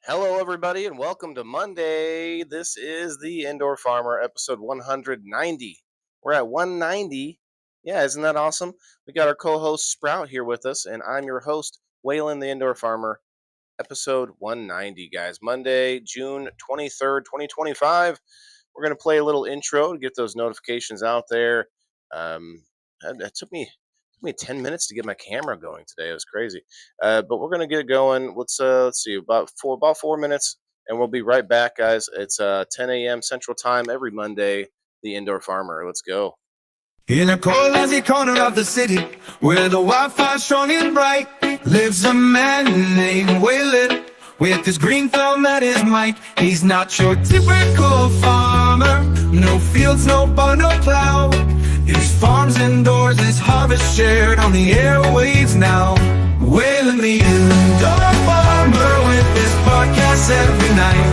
Hello, everybody, and welcome to Monday. This is the Indoor Farmer, episode 190. We're at 190. Yeah, isn't that awesome? We got our co host Sprout here with us, and I'm your host, Waylon, the Indoor Farmer, episode 190, guys. Monday, June 23rd, 2025. We're going to play a little intro to get those notifications out there. It took me 10 minutes to get my camera going today. It was crazy. But we're gonna get it going. Let's see, about 4 minutes, and we'll be right back, guys. It's 10 a.m. Central Time every Monday. The Indoor Farmer. Let's go. In a cozy corner of the city, where the Wi-Fi's strong and bright, lives a man named Waylon, with his green thumb at his mic. He's not your typical farmer, no fields, no barn, no plow. His farm's indoors, his harvest shared on the airwaves now. Waylon the Indoor Farmer, with his podcast every night.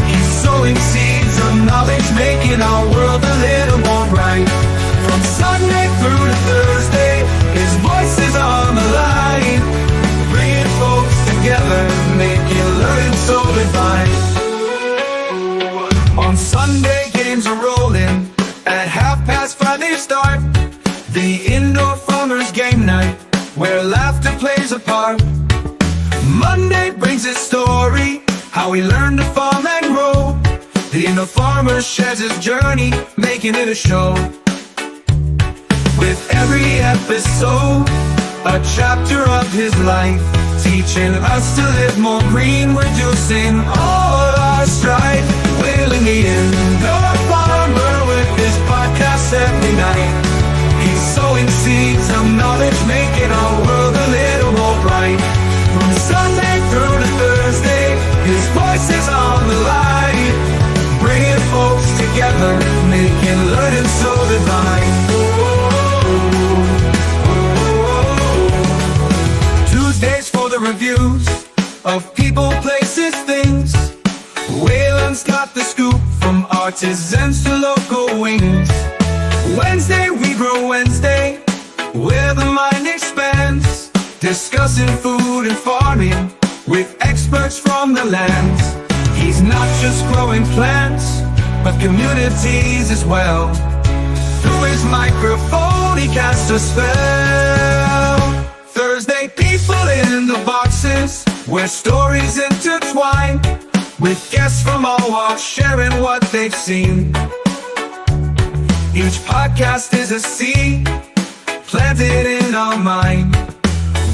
He's sowing seeds of knowledge, making our world a little more bright. From Sunday through to Thursday, his voice is on the line, bringing folks together, making learning so divine. On Sunday, games are rolling at 5:30 they start. The Indoor Farmers Game Night, where laughter plays a part. Monday brings his story, how he learned to farm and grow. The Indoor Farmer shares his journey, making it a show. With every episode, a chapter of his life, teaching us to live more green, reducing all our strife. Waylon the Indoor Farmer, with his podcast every night. He's sowing seeds of knowledge, making our world a little more bright. From Sunday through to Thursday, his voice is on the line, bringing folks together, making learning so divine. Tuesdays for the reviews of people, places, things. Waylon's got the scoop, from artisans to local wings. Wednesday we grow Wednesday, where the mind expands, discussing food and farming with experts from the lands. He's not just growing plants, but communities as well. Through his microphone he casts a spell. Thursday, people in the boxes, where stories intertwine, with guests from all walks sharing what they've seen. Each podcast is a seed planted in our mind.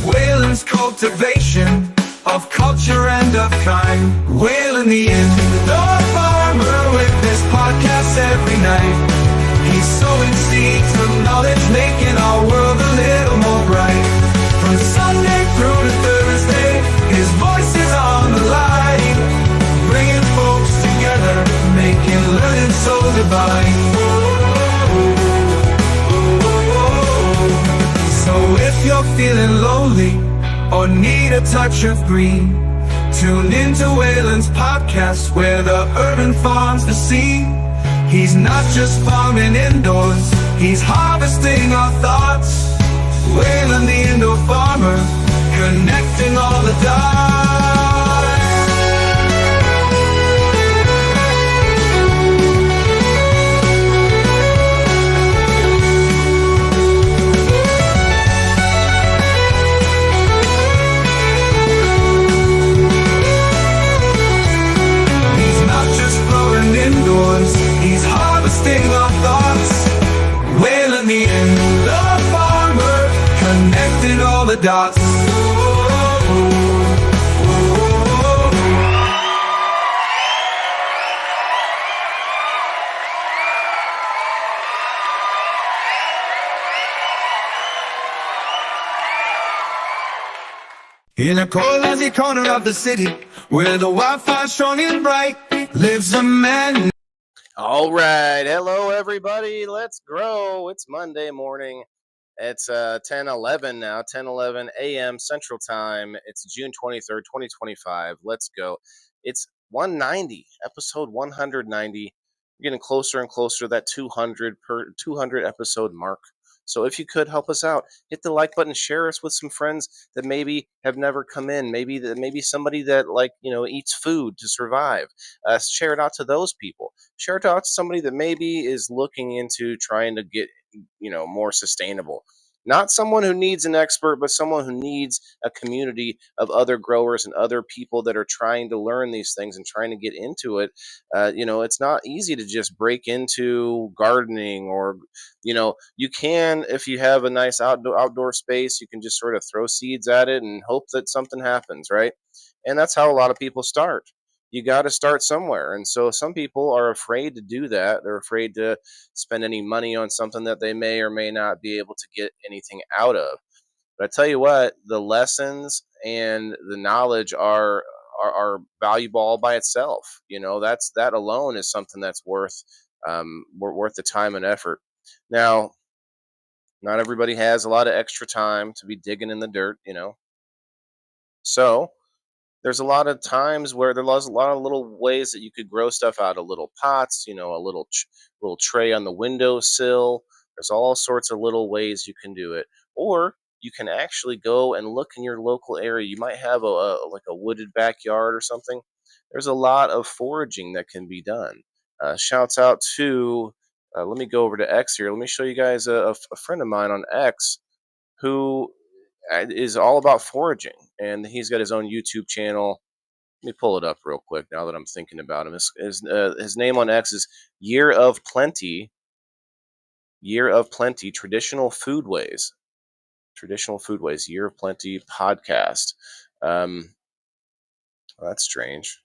Waylon's cultivation of culture and of kind. Waylon the Indoor Farmer, with this podcast every night. He's sowing seeds of knowledge, making our world a little more bright. From Sunday through to Thursday, his voice is on the line, bringing folks together, making learning so divine. So if you're feeling lonely or need a touch of green, tune into Waylon's podcast, where the urban farm's the scene. He's not just farming indoors, he's harvesting our thoughts. Waylon the Indoor Farmer, connecting all the dots. He's not just growing indoors, he's harvesting our thoughts. Waylon the Indoor Farmer, connecting all the dots. In a cozy corner of the city, where the Wi-Fi's strong and bright, lives a man. All right. Hello, everybody. Let's grow. It's Monday morning. It's 10:11 now, 10:11 a.m. Central Time. It's June 23rd, 2025. Let's go. It's 190, episode 190. We're getting closer and closer to that 200 episode mark. So if you could help us out, hit the like button, share us with some friends that maybe have never come in, maybe somebody that eats food to survive. Share it out to those people. Share it out to somebody that maybe is looking into trying to get more sustainable. Not someone who needs an expert, but someone who needs a community of other growers and other people that are trying to learn these things and trying to get into it. It's not easy to just break into gardening, or you can, if you have a nice outdoor space, you can just sort of throw seeds at it and hope that something happens, right? And that's how a lot of people start. You got to start somewhere. And so some people are afraid to do that. They're afraid to spend any money on something that they may or may not be able to get anything out of. But I tell you what, the lessons and the knowledge are valuable all by itself. That alone is something that's worth the time and effort. Now, not everybody has a lot of extra time to be digging in the dirt. So there's a lot of times where there's a lot of little ways that you could grow stuff out of little pots, a little tray on the windowsill. There's all sorts of little ways you can do it. Or you can actually go and look in your local area. You might have like a wooded backyard or something. There's a lot of foraging that can be done. Shouts out to, let me go over to X here. Let me show you guys a friend of mine on X who is all about foraging, and he's got his own YouTube channel. Let me pull it up real quick now that I'm thinking about him. His name on X is Year of Plenty. Year of Plenty. Traditional foodways. Year of Plenty podcast. Um, that's strange.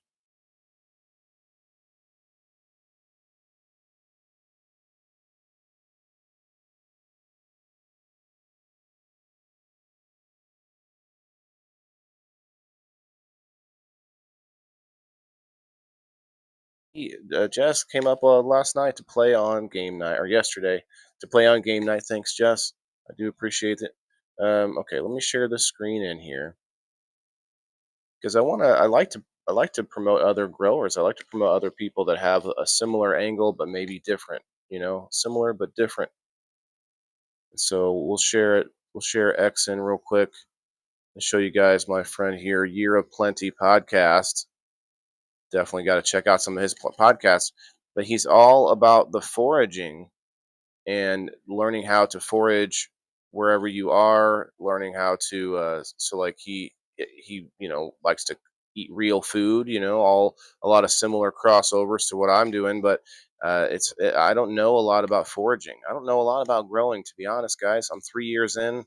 Jess came up last night to play on game night, or yesterday to play on game night. Thanks, Jess. I do appreciate it. Okay, let me share the screen in here because I like to promote other growers. I like to promote other people that have a similar angle but maybe different. Similar but different. So we'll share it. We'll share X in real quick and show you guys my friend here, Year of Plenty podcast. Definitely got to check out some of his podcasts. But he's all about the foraging and learning how to forage wherever you are, learning how to so like he likes to eat real food, all a lot of similar crossovers to what I'm doing, but I don't know a lot about foraging. I don't know a lot about growing, to be honest, guys. I'm 3 years in.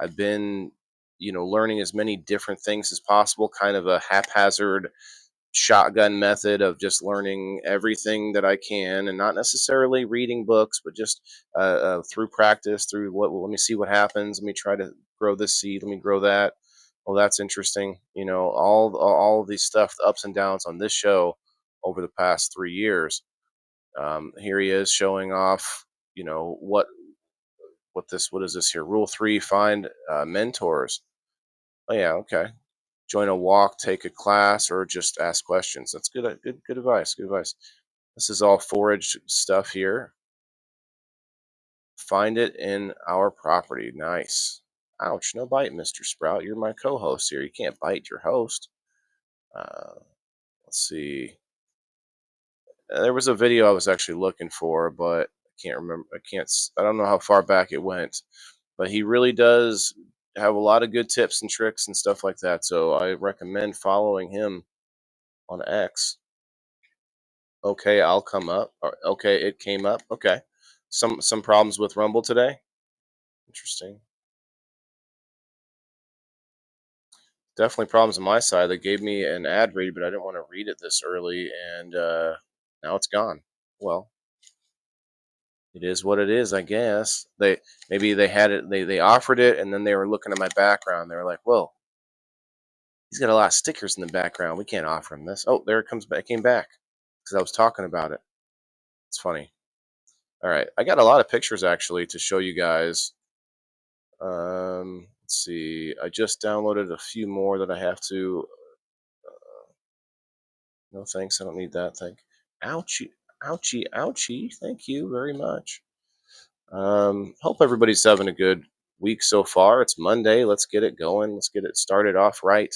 I've been learning as many different things as possible, kind of a haphazard shotgun method of just learning everything that I can, and not necessarily reading books, but just through practice, through let me see what happens. Let me try to grow this seed. Let me grow that. Well, that's interesting. All of these stuff, the ups and downs on this show over the past 3 years. Here he is showing off. What is this here? Rule 3: find mentors. Oh yeah, okay. Join a walk, take a class, or just ask questions. That's good advice. Good advice. This is all foraged stuff here. Find it in our property. Nice. Ouch, no bite, Mr. Sprout. You're my co-host here. You can't bite your host. Uh, let's see. There was a video I was actually looking for, but I can't remember. I don't know how far back it went. But he really does have a lot of good tips and tricks and stuff like that. So I recommend following him on X. Okay, I'll come up. Or, okay, it came up. Okay. Some problems with Rumble today. Interesting. Definitely problems on my side. They gave me an ad read, but I didn't want to read it this early, and now it's gone. Well, it is what it is, I guess. Maybe they had it. They offered it, and then they were looking at my background. They were like, "Whoa, he's got a lot of stickers in the background. We can't offer him this." Oh, there it comes back. It came back because I was talking about it. It's funny. All right, I got a lot of pictures actually to show you guys. Let's see. I just downloaded a few more that I have to. No thanks. I don't need that. Thank. Ouchie, ouchie, ouchie. Thank you very much. Hope everybody's having a good week so far. It's Monday. Let's get it going. Let's get it started off right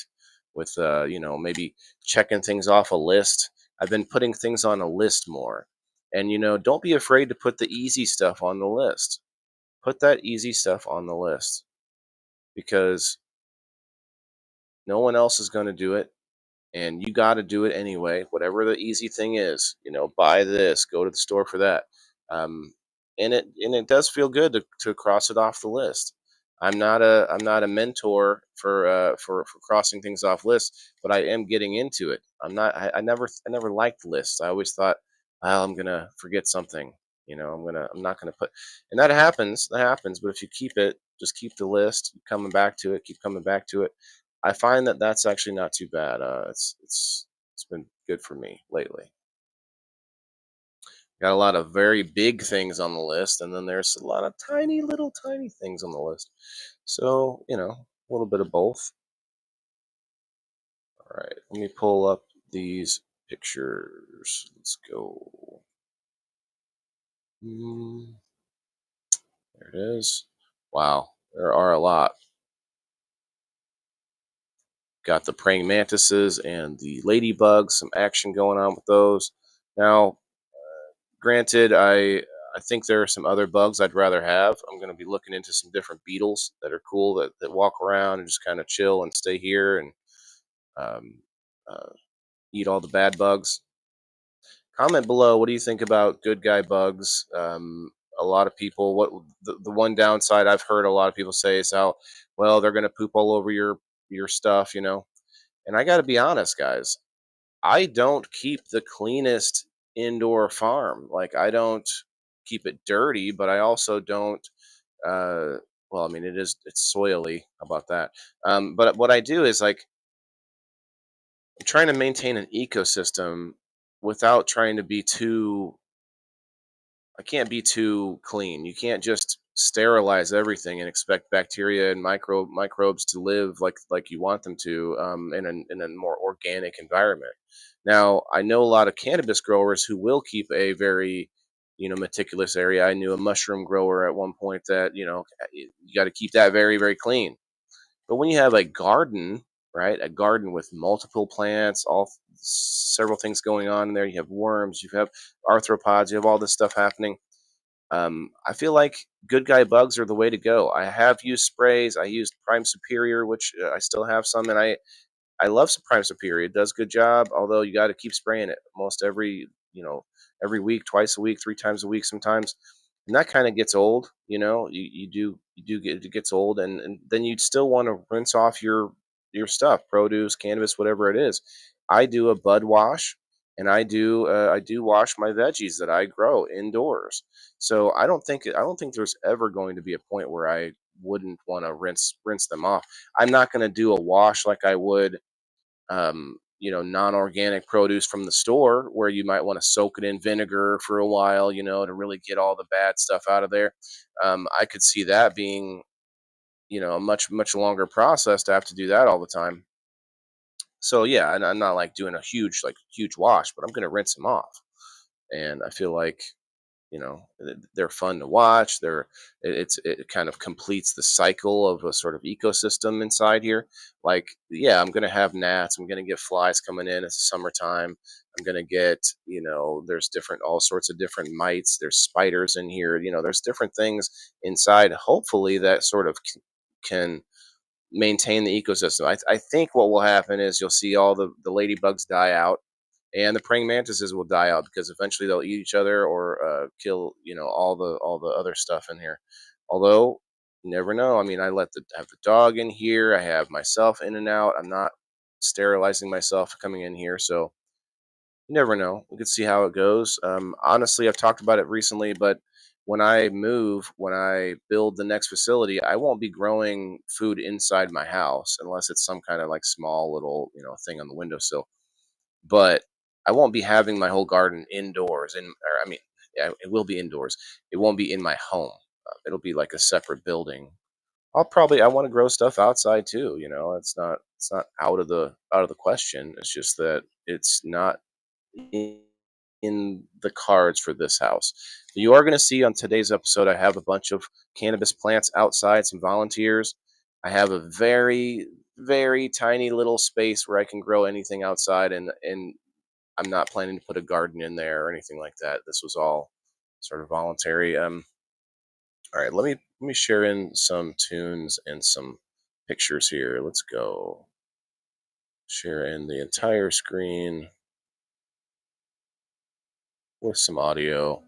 with, maybe checking things off a list. I've been putting things on a list more. And, don't be afraid to put the easy stuff on the list. Put that easy stuff on the list because no one else is going to do it, and you got to do it anyway. Whatever the easy thing is, buy this, go to the store for that, and it does feel good to cross it off the list. I'm not a mentor for crossing things off lists, but I am getting into it. I never liked lists. I always thought, well, I'm gonna forget something. I'm not gonna put, and that happens. But if you keep it, just keep the list, keep coming back to it, keep coming back to it. I find that that's actually not too bad. It's been good for me lately. Got a lot of very big things on the list, and then there's a lot of tiny little tiny things on the list. So a little bit of both. All right, let me pull up these pictures. Let's go. Mm, there it is. Wow, there are a lot. Got the praying mantises and the ladybugs. Some action going on with those. Now, granted, I think there are some other bugs I'd rather have. I'm going to be looking into some different beetles that are cool that walk around and just kind of chill and stay here and um, uh, eat all the bad bugs. Comment below. What do you think about good guy bugs? A lot of people. The one downside I've heard a lot of people say is how, well, they're going to poop all over your stuff, And I got to be honest, guys. I don't keep the cleanest indoor farm. Like, I don't keep it dirty, but I also don't. Uh, well, I mean, it's soily. How about that? But what I do is, like, I'm trying to maintain an ecosystem without trying to be too. I can't be too clean. You can't just sterilize everything and expect bacteria and microbes to live like you want them to, in a more organic environment. Now, I know a lot of cannabis growers who will keep a very meticulous area. I knew a mushroom grower at one point that you got to keep that very very clean. But when you have a garden, right, a garden with multiple plants, several things going on in there, you have worms, you have arthropods, you have all this stuff happening. I feel like good guy bugs are the way to go. I have used sprays. I used Prime Superior, which I still have some, and I love some Prime Superior. It does a good job, although you got to keep spraying it almost every week, twice a week, three times a week sometimes. And that kind of gets old, you do get it gets old, and then you'd still want to rinse off your stuff, produce, cannabis, whatever it is. I do a bud wash, and I do wash my veggies that I grow indoors. So I don't think there's ever going to be a point where I wouldn't want to rinse them off. I'm not going to do a wash like I would, non-organic produce from the store, where you might want to soak it in vinegar for a while, to really get all the bad stuff out of there. I could see that being, a much much longer process to have to do that all the time. So yeah, and I'm not like doing a huge wash, but I'm going to rinse them off. And I feel like they're fun to watch. It kind of completes the cycle of a sort of ecosystem inside here. Like, yeah, I'm gonna have gnats, I'm gonna get flies coming in. It's summertime. I'm gonna get, there's different all sorts of different mites. There's spiders in here. There's different things inside, hopefully, that sort of can maintain the ecosystem. I think what will happen is you'll see all the ladybugs die out, and the praying mantises will die out because eventually they'll eat each other or kill all the other stuff in here. Although, you never know. I mean, have the dog in here. I have myself in and out. I'm not sterilizing myself coming in here, so you never know. We could see how it goes. Honestly, I've talked about it recently, but when I build the next facility, I won't be growing food inside my house unless it's some kind of like small little thing on the windowsill. But I won't be having my whole garden indoors. Or I mean, yeah, it will be indoors. It won't be in my home. It'll be like a separate building. I want to grow stuff outside too. It's not out of the question. It's just that it's not in the cards for this house. You are going to see on today's episode, I have a bunch of cannabis plants outside, some volunteers. I have a very, very tiny little space where I can grow anything outside, and I'm not planning to put a garden in there or anything like that. This was all sort of voluntary. All right, let me share in some tunes and some pictures here. Let's go. Share in the entire screen with some audio.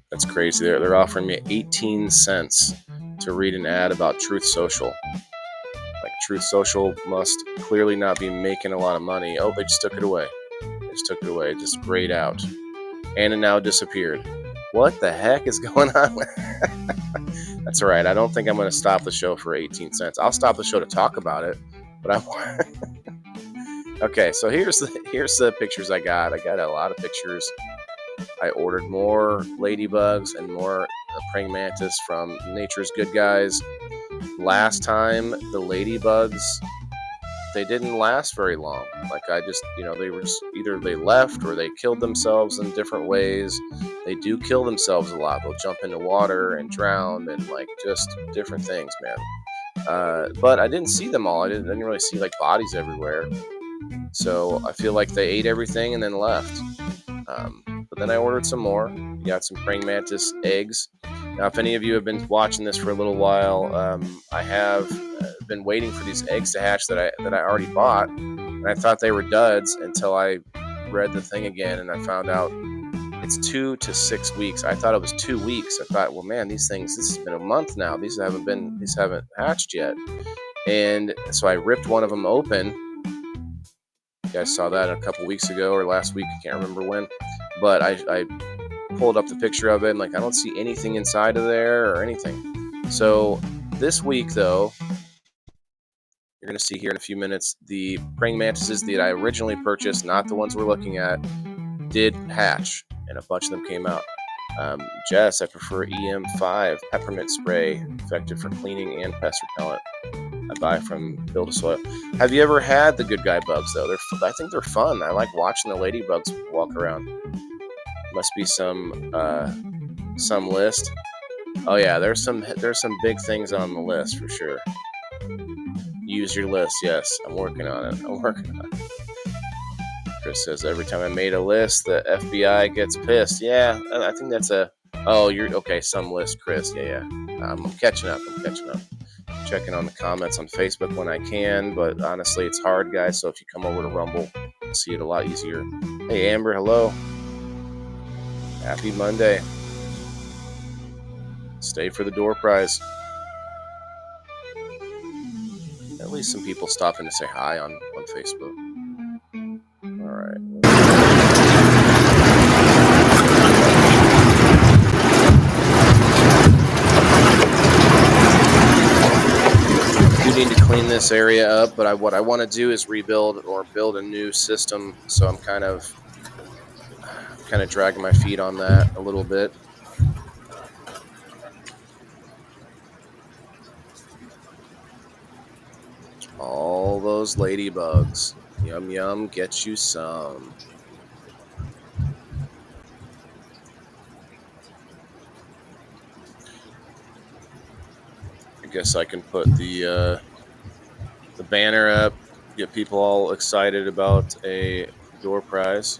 That's crazy. They're offering me 18 cents to read an ad about Truth Social. Like, Truth Social must clearly not be making a lot of money. Oh, they just took it away. It just grayed out. And it now disappeared. What the heck is going on? That's all right. I don't think I'm going to stop the show for 18 cents. I'll stop the show to talk about it, but I want. Okay, so here's the pictures I got. I got a lot of pictures. I ordered more ladybugs and more praying mantis from Nature's Good Guys. Last time, the ladybugs, they didn't last very long. Like, they were just either they left or they killed themselves in different ways. They do kill themselves a lot. They'll jump into water and drown and like just different things, man. But I didn't see them all. I didn't really see like bodies everywhere. So I feel like they ate everything and then left. But then I ordered some more. Got some praying mantis eggs. Now, if any of you have been watching this for a little while, I have been waiting for these eggs to hatch that I already bought, and I thought they were duds until I read the thing again, and I found out it's 2 to 6 weeks. I thought it was 2 weeks. I thought, well, man, this has been a month now. These haven't hatched yet. And so I ripped one of them open. You guys saw that a couple weeks ago or last week. I can't remember when. But I pulled up the picture of it, and like, I don't see anything inside of there or anything. So this week, though, you're going to see here in a few minutes, the praying mantises that I originally purchased, not the ones we're looking at, did hatch, and a bunch of them came out. Jess, I prefer EM5 peppermint spray, effective for cleaning and pest repellent. I buy from Build a Soil. Have you ever had the Good Guy bugs, though? I think they're fun. I like watching the ladybugs walk around. Must be some list. Oh yeah, there's some big things on the list for sure. Use your list. Yes, I'm working on it. Chris says every time I made a list, the FBI gets pissed. Yeah, I think that's you're okay. Some list, Chris. Yeah. I'm catching up. Checking on the comments on Facebook when I can, but honestly, it's hard, guys. So if you come over to Rumble, you'll see it a lot easier. Hey, Amber, hello. Happy Monday. Stay for the door prize. At least some people stopping to say hi on Facebook. All right. I do need to clean this area up, but what I want to do is rebuild or build a new system, so I'm kind of dragging my feet on that a little bit. All those ladybugs. Yum, yum, get you some. I guess I can put the banner up, get people all excited about a door prize.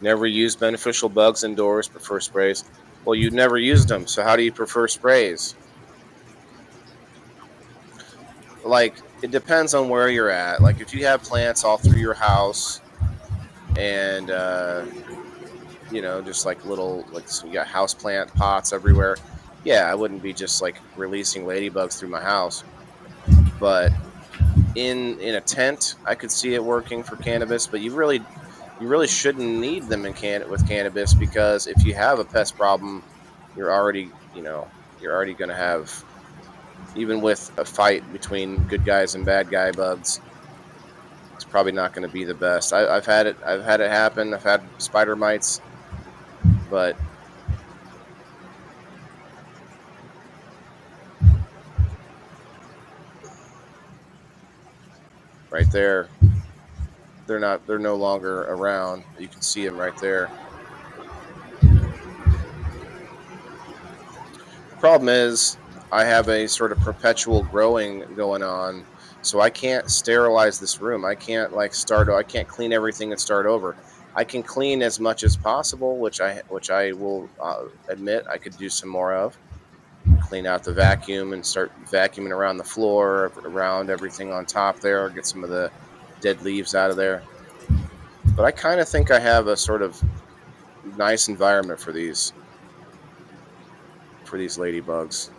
Never use beneficial bugs indoors, prefer sprays. Well, you never used them, so how do you prefer sprays? Like, it depends on where you're at. Like, if you have plants all through your house and, just like little, like, so you got house plant pots everywhere, yeah, I wouldn't be just like releasing ladybugs through my house. But in a tent, I could see it working for cannabis, but you really shouldn't need them with cannabis, because if you have a pest problem, you're already you're already going to have, even with a fight between good guys and bad guy bugs, it's probably not going to be the best. I've had it happen. I've had spider mites, but right there, they're no longer around. You can see them right there. The problem is I have a sort of perpetual growing going on, so I can't sterilize this room. I can't clean everything and start over. I can clean as much as possible, which I will admit I could do some more of. Clean out the vacuum and start vacuuming around the floor, around everything on top there, get some of the dead leaves out of there. But I kind of think I have a sort of nice environment for these ladybugs.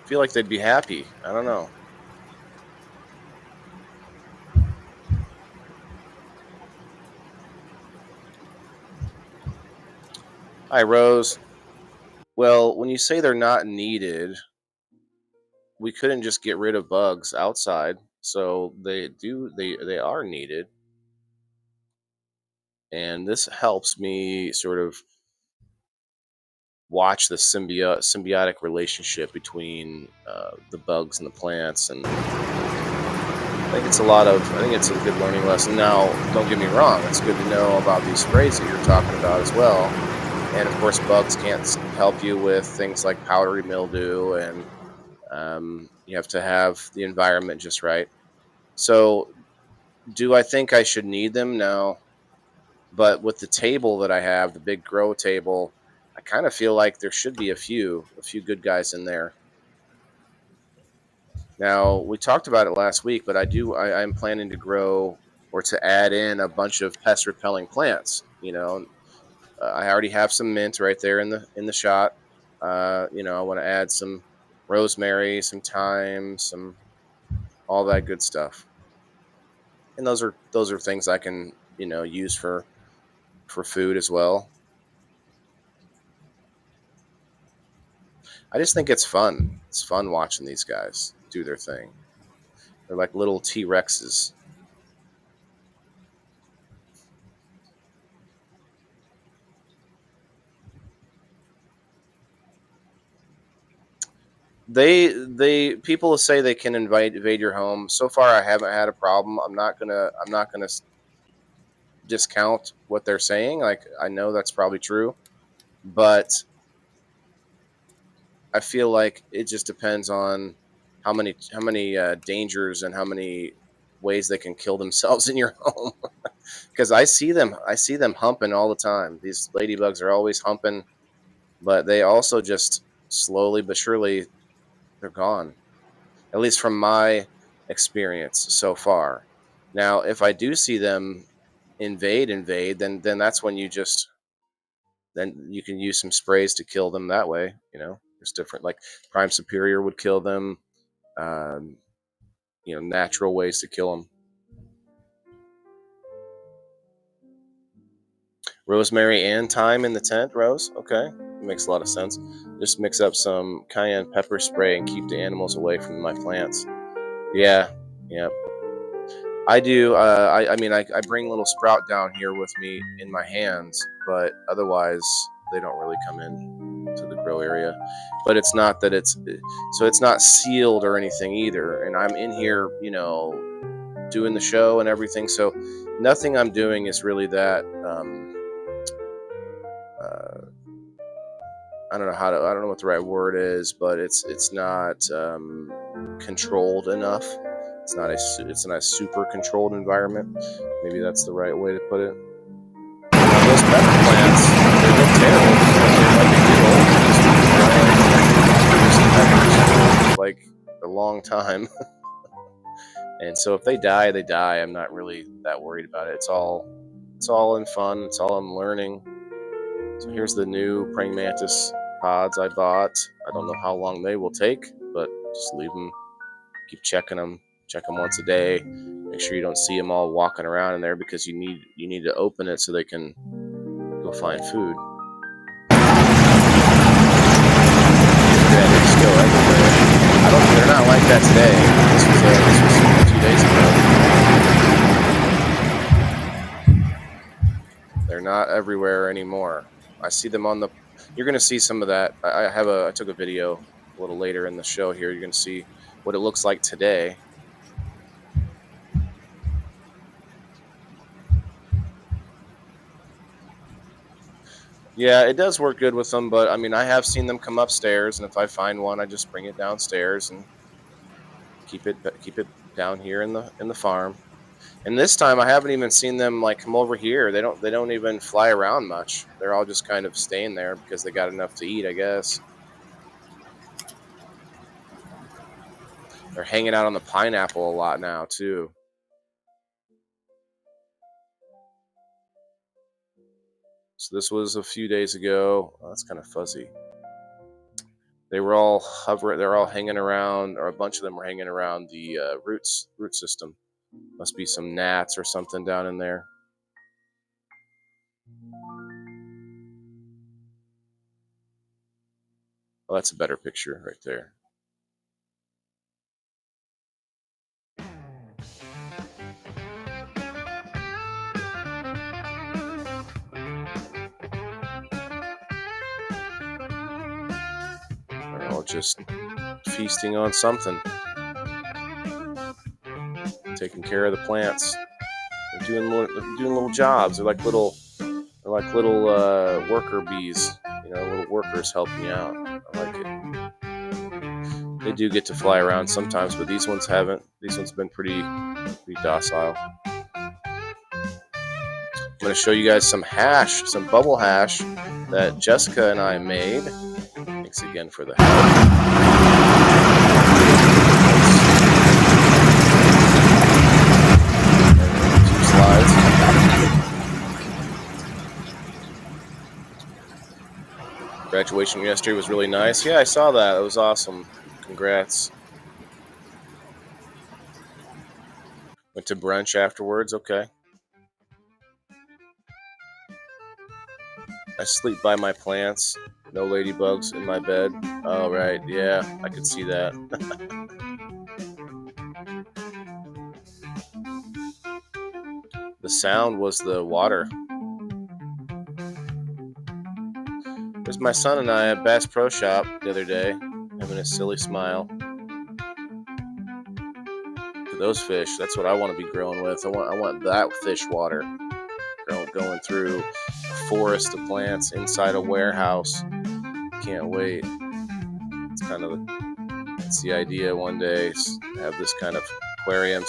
I feel like they'd be happy. I don't know. Hi, Rose. Well, when you say they're not needed, we couldn't just get rid of bugs outside. So they are needed, and this helps me sort of watch the symbiotic relationship between the bugs and the plants, and I think it's a good learning lesson. Now, don't get me wrong, it's good to know about these sprays that you're talking about as well. And of course, bugs can't help you with things like powdery mildew, and you have to have the environment just right. So, do I think I should need them? No. But with the table that I have, the big grow table, I kind of feel like there should be a few good guys in there. Now, we talked about it last week, but I'm planning to grow, or to add in, a bunch of pest repelling plants. I already have some mint right there in the shot. I want to add some rosemary, some thyme, some all that good stuff. And those are things I can, use for food as well. I just think it's fun. It's fun watching these guys do their thing. They're like little T-Rexes. They people say they can invade your home. So far, I haven't had a problem. I'm not gonna discount what they're saying. Like, I know that's probably true, but I feel like it just depends on how many dangers and how many ways they can kill themselves in your home. Because I see them humping all the time. These ladybugs are always humping, but they also just slowly but surely, they're gone. At least from my experience so far. Now, if I do see them invade, then that's when then you can use some sprays to kill them that way. There's different, like Prime Superior would kill them. Um, natural ways to kill them. Rosemary and thyme in the tent, Rose. Okay, makes a lot of sense. Just mix up some cayenne pepper spray and keep the animals away from my plants. Yeah, yeah. I do. I mean, I bring little Sprout down here with me in my hands, but otherwise they don't really come in to the grow area. But it's not that it's not sealed or anything either. And I'm in here, doing the show and everything. So nothing I'm doing is really that. Uh, I don't know what the right word is, but it's not controlled enough. It's not a super controlled environment. Maybe that's the right way to put it. Now, those pepper plants, they look terrible. Like they get old, they just keep growing, peppers for like a long time. And so if they die, they die. I'm not really that worried about it. It's all in fun. It's all I'm learning. So here's the new praying mantis pods I bought. I don't know how long they will take, but just leave them Keep checking them. Check them once a day. Make sure you don't see them all walking around in there because you need to open it so they can go find food. Yeah, they just go everywhere. They're not like that today. This was a few days ago. They're not everywhere anymore. I see them on the. You're gonna see some of that. I took a video a little later in the show here. You're gonna see what it looks like today. Yeah, it does work good with them, but I mean, I have seen them come upstairs, and if I find one, I just bring it downstairs and keep it down here in the farm. And this time, I haven't even seen them like come over here. They don't even fly around much. They're all just kind of staying there because they got enough to eat, I guess. They're hanging out on the pineapple a lot now too. So this was a few days ago. Oh, that's kind of fuzzy. They were all hovering. They're all hanging around, or a bunch of them were hanging around the root system. Must be some gnats or something down in there. Oh, that's a better picture right there. They're all just feasting on something. Taking care of the plants. They're doing little jobs. They're like little worker bees. You know, little workers helping you out. I like it. They do get to fly around sometimes, but these ones haven't. These ones have been pretty docile. I'm going to show you guys some bubble hash that Jessica and I made. Thanks again for the help. Graduation yesterday was really nice. Yeah, I saw that. It was awesome. Congrats. Went to brunch afterwards. Okay. I sleep by my plants. No ladybugs in my bed. Oh, right. Yeah, I could see that. The sound was the water. There's my son and I at Bass Pro Shop the other day, having a silly smile. For those fish, that's what I want to be growing with. I want that fish water. Going through a forest of plants inside a warehouse. Can't wait. It's the idea one day, have this kind of aquarium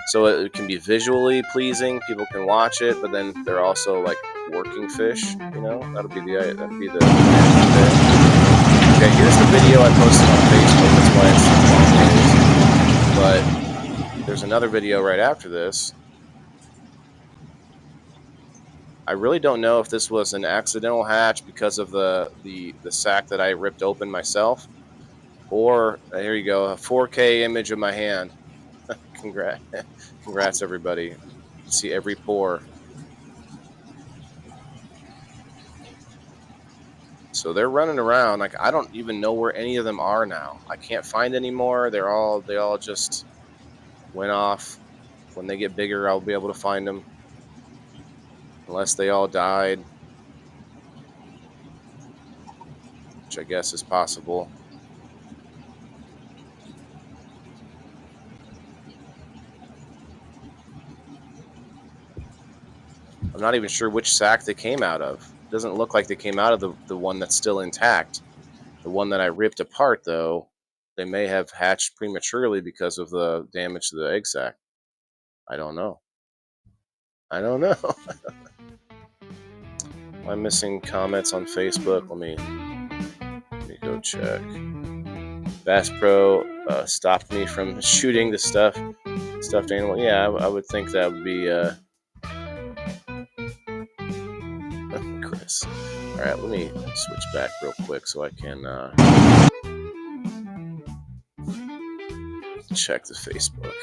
so it can be visually pleasing. People can watch it, but then they're also like working fish. You know, that'll be the. Okay, here's the video I posted on Facebook. That's why it's long days. But there's another video right after this. I really don't know if this was an accidental hatch because of the sack that I ripped open myself, or here you go, a 4K image of my hand. Congrats everybody. You can see every pore. So they're running around. Like, I don't even know where any of them are now. I can't find any more. They all just went off. When they get bigger, I'll be able to find them. Unless they all died, which I guess is possible. I'm not even sure which sack they came out of. It doesn't look like they came out of the one that's still intact. The one that I ripped apart, though, they may have hatched prematurely because of the damage to the egg sac. I don't know. I'm missing comments on Facebook. Let me go check. Bass Pro stopped me from shooting the stuffed animal. Yeah, I would think that would be Chris. All right, let me switch back real quick so I can check the Facebook.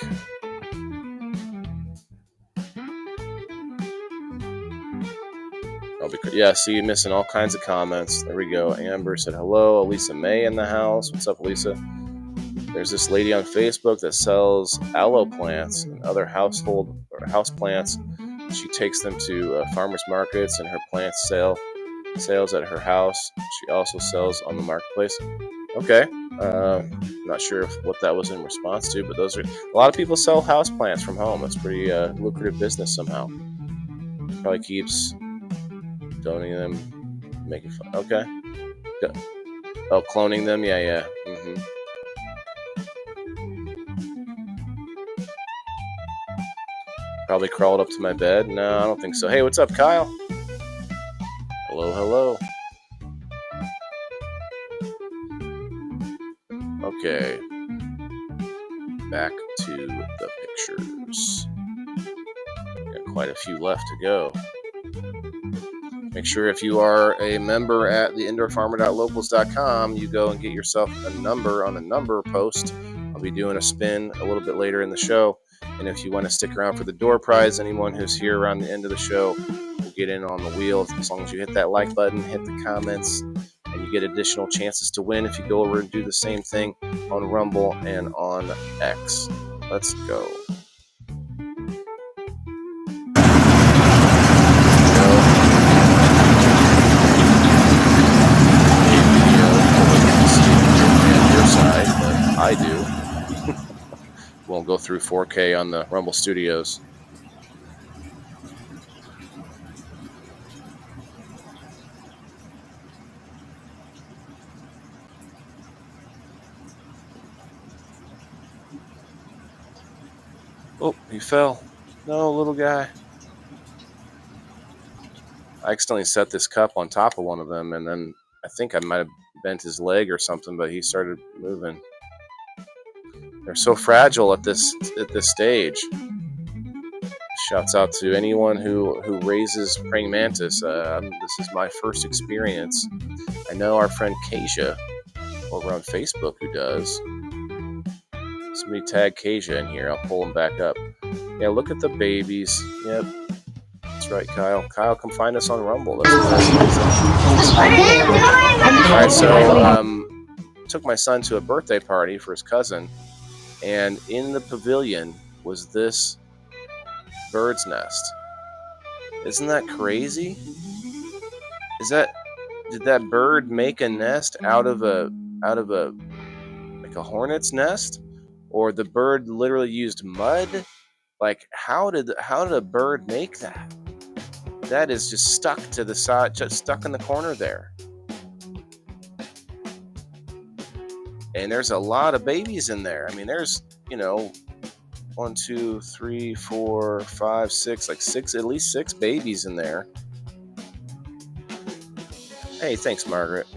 Yeah, see you missing all kinds of comments. There we go. Amber said hello. Elisa May in the house. What's up, Elisa? There's this lady on Facebook that sells aloe plants and other household or house plants. She takes them to farmers markets, and her plants sales at her house. She also sells on the marketplace. Okay, not sure what that was in response to, but those are a lot of people sell house plants from home. It's pretty lucrative business somehow. Probably keeps donating them, making fun. Okay. Oh, cloning them. Yeah. Probably crawled up to my bed. No, I don't think so. Hey, what's up, Kyle? Hello. Okay. Back to the pictures. Got quite a few left to go. Make sure if you are a member at the indoorfarmer.locals.com, you go and get yourself a number on the number post. I'll be doing a spin a little bit later in the show. And if you want to stick around for the door prize, anyone who's here around the end of the show will get in on the wheel. As long as you hit that like button, hit the comments, and you get additional chances to win if you go over and do the same thing on Rumble and on X. Let's go. I do. Won't go through 4K on the Rumble Studios. Oh, he fell. No, little guy. I accidentally set this cup on top of one of them, and then I think I might have bent his leg or something, but he started moving. They're so fragile at this stage. Shouts out to anyone who raises praying mantis. This is my first experience. I know our friend Kasia over on Facebook who does. Somebody tag Kasia in here. I'll pull him back up. Yeah, look at the babies. Yep. That's right, Kyle. Kyle, come find us on Rumble. That's Alright, so took my son to a birthday party for his cousin, and in the pavilion was this bird's nest. Isn't that crazy? Did that bird make a nest out of a like a hornet's nest, or the bird literally used mud? Like how did a bird make that? That is just stuck to the side, just stuck in the corner there. And there's a lot of babies in there. I mean, there's 1, 2, 3, 4, 5, 6, like at least 6 babies in there. Hey, thanks, Margaret.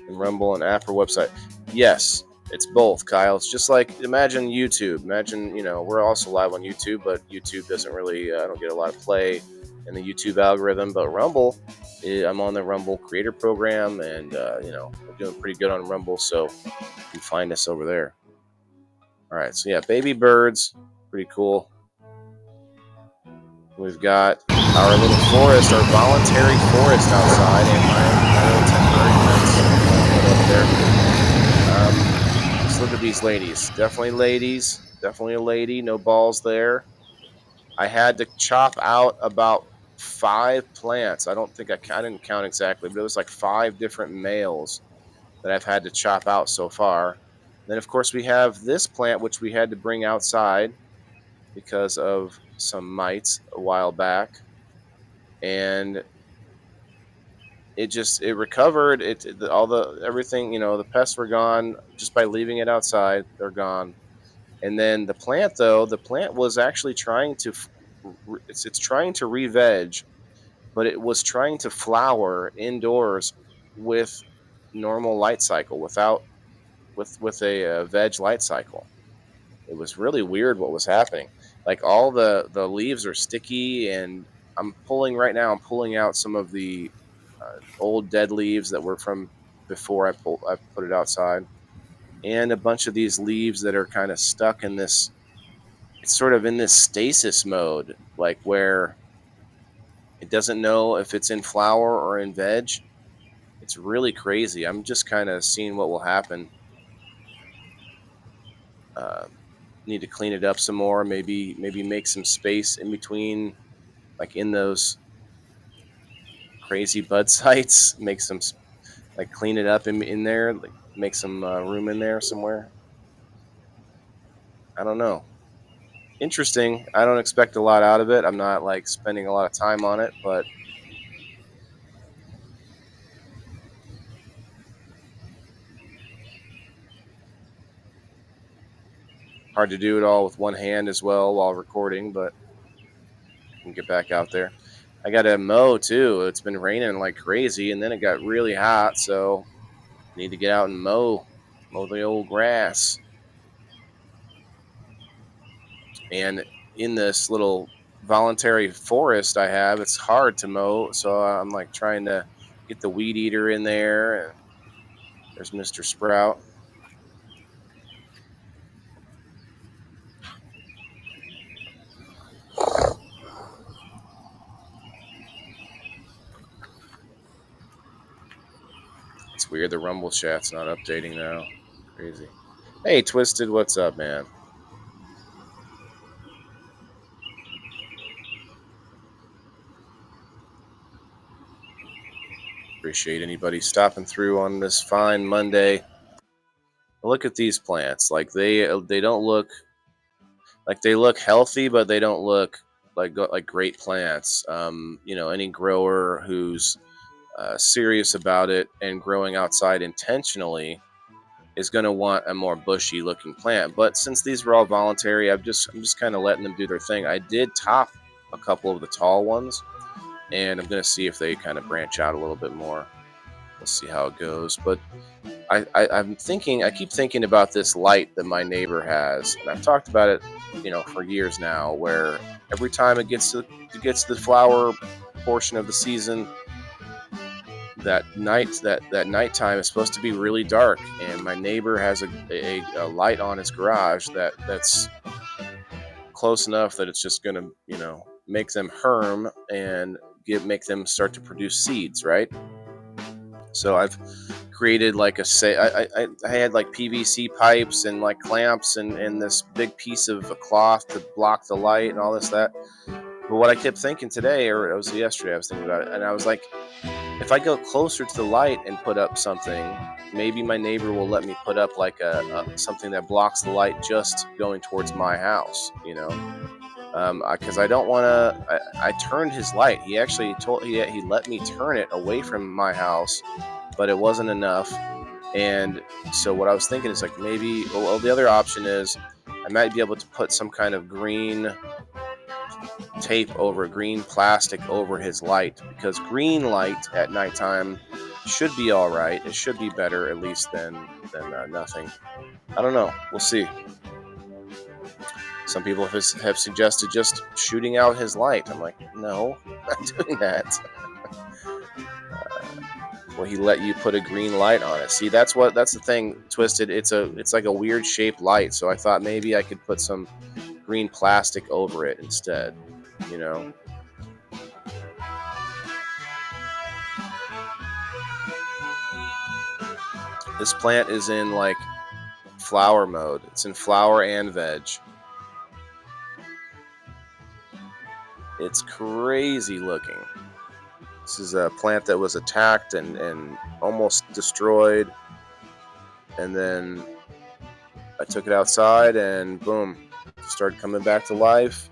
And Rumble and app or website. Yes, it's both, Kyle. It's just like, imagine YouTube. Imagine, we're also live on YouTube, but YouTube doesn't really, I don't get a lot of play in the YouTube algorithm. But Rumble, I'm on the Rumble Creator Program, and, we're doing pretty good on Rumble, so you can find us over there. All right, so yeah, baby birds, pretty cool. We've got our little forest, our voluntary forest outside, and my little temporary fence up there. Let's look at these ladies. Definitely ladies. Definitely a lady. No balls there. I had to chop out about 5 plants. I didn't count exactly, but it was like 5 different males that I've had to chop out so far. Then, of course, we have this plant, which we had to bring outside because of some mites a while back. And it recovered. Everything, the pests were gone just by leaving it outside. They're gone. And then the plant was actually trying to, it's trying to re-veg, but it was trying to flower indoors with normal light cycle, with a veg light cycle. It was really weird what was happening. Like all the leaves are sticky, and I'm pulling out some of the old dead leaves that were from before I put it outside, and a bunch of these leaves that are kind of stuck in this. It's sort of in this stasis mode, like where it doesn't know if it's in flower or in veg. It's really crazy. I'm just kind of seeing what will happen. Uh, Need to clean it up some more. Maybe make some space in between, like in those crazy bud sites. Make some like clean it up in there. Like make some room in there somewhere. I don't know. Interesting. I don't expect a lot out of it. I'm not like spending a lot of time on it, but hard to do it all with one hand as well while recording, but I can get back out there. I got to mow too. It's been raining like crazy, and then it got really hot, so I need to get out and mow the old grass. And in this little voluntary forest I have, it's hard to mow, so I'm like trying to get the weed eater in there. And there's Mr. Sprout. It's weird the Rumble chat's not updating now. Crazy. Hey, Twisted, what's up, man? Appreciate anybody stopping through on this fine Monday. Look at these plants. Like they don't look like they look healthy, but they don't look like great plants. Any grower who's serious about it and growing outside intentionally is going to want a more bushy looking plant. But since these were all voluntary, I'm just kind of letting them do their thing. I did top a couple of the tall ones, and I'm going to see if they kind of branch out a little bit more. We'll see how it goes. But I keep thinking about this light that my neighbor has, and I've talked about it, for years now, where every time it gets to the flower portion of the season, that nighttime is supposed to be really dark, and my neighbor has a light on his garage that's close enough that it's just gonna make them herm and make them start to produce seeds, right? So I've created like I had like PVC pipes and like clamps and this big piece of a cloth to block the light and all that. But what I kept thinking today, or it was yesterday, I was thinking about it, and I was like, if I go closer to the light and put up something, maybe my neighbor will let me put up like something that blocks the light just going towards my house, because I don't want to. I turned his light. He actually he let me turn it away from my house, but it wasn't enough. And so what I was thinking is like maybe, well, the other option is I might be able to put some kind of green green plastic over his light, because green light at nighttime should be all right. It should be better at least than nothing. I don't know. We'll see. Some people have suggested just shooting out his light. I'm like, no, I'm not doing that. Will he let you put a green light on it? See, that's the thing, Twisted. It's like a weird shaped light, so I thought maybe I could put some green plastic over it instead. This plant is in like flower mode. It's in flower and veg. It's crazy looking. This is a plant that was attacked and almost destroyed, and then I took it outside and boom, started coming back to life.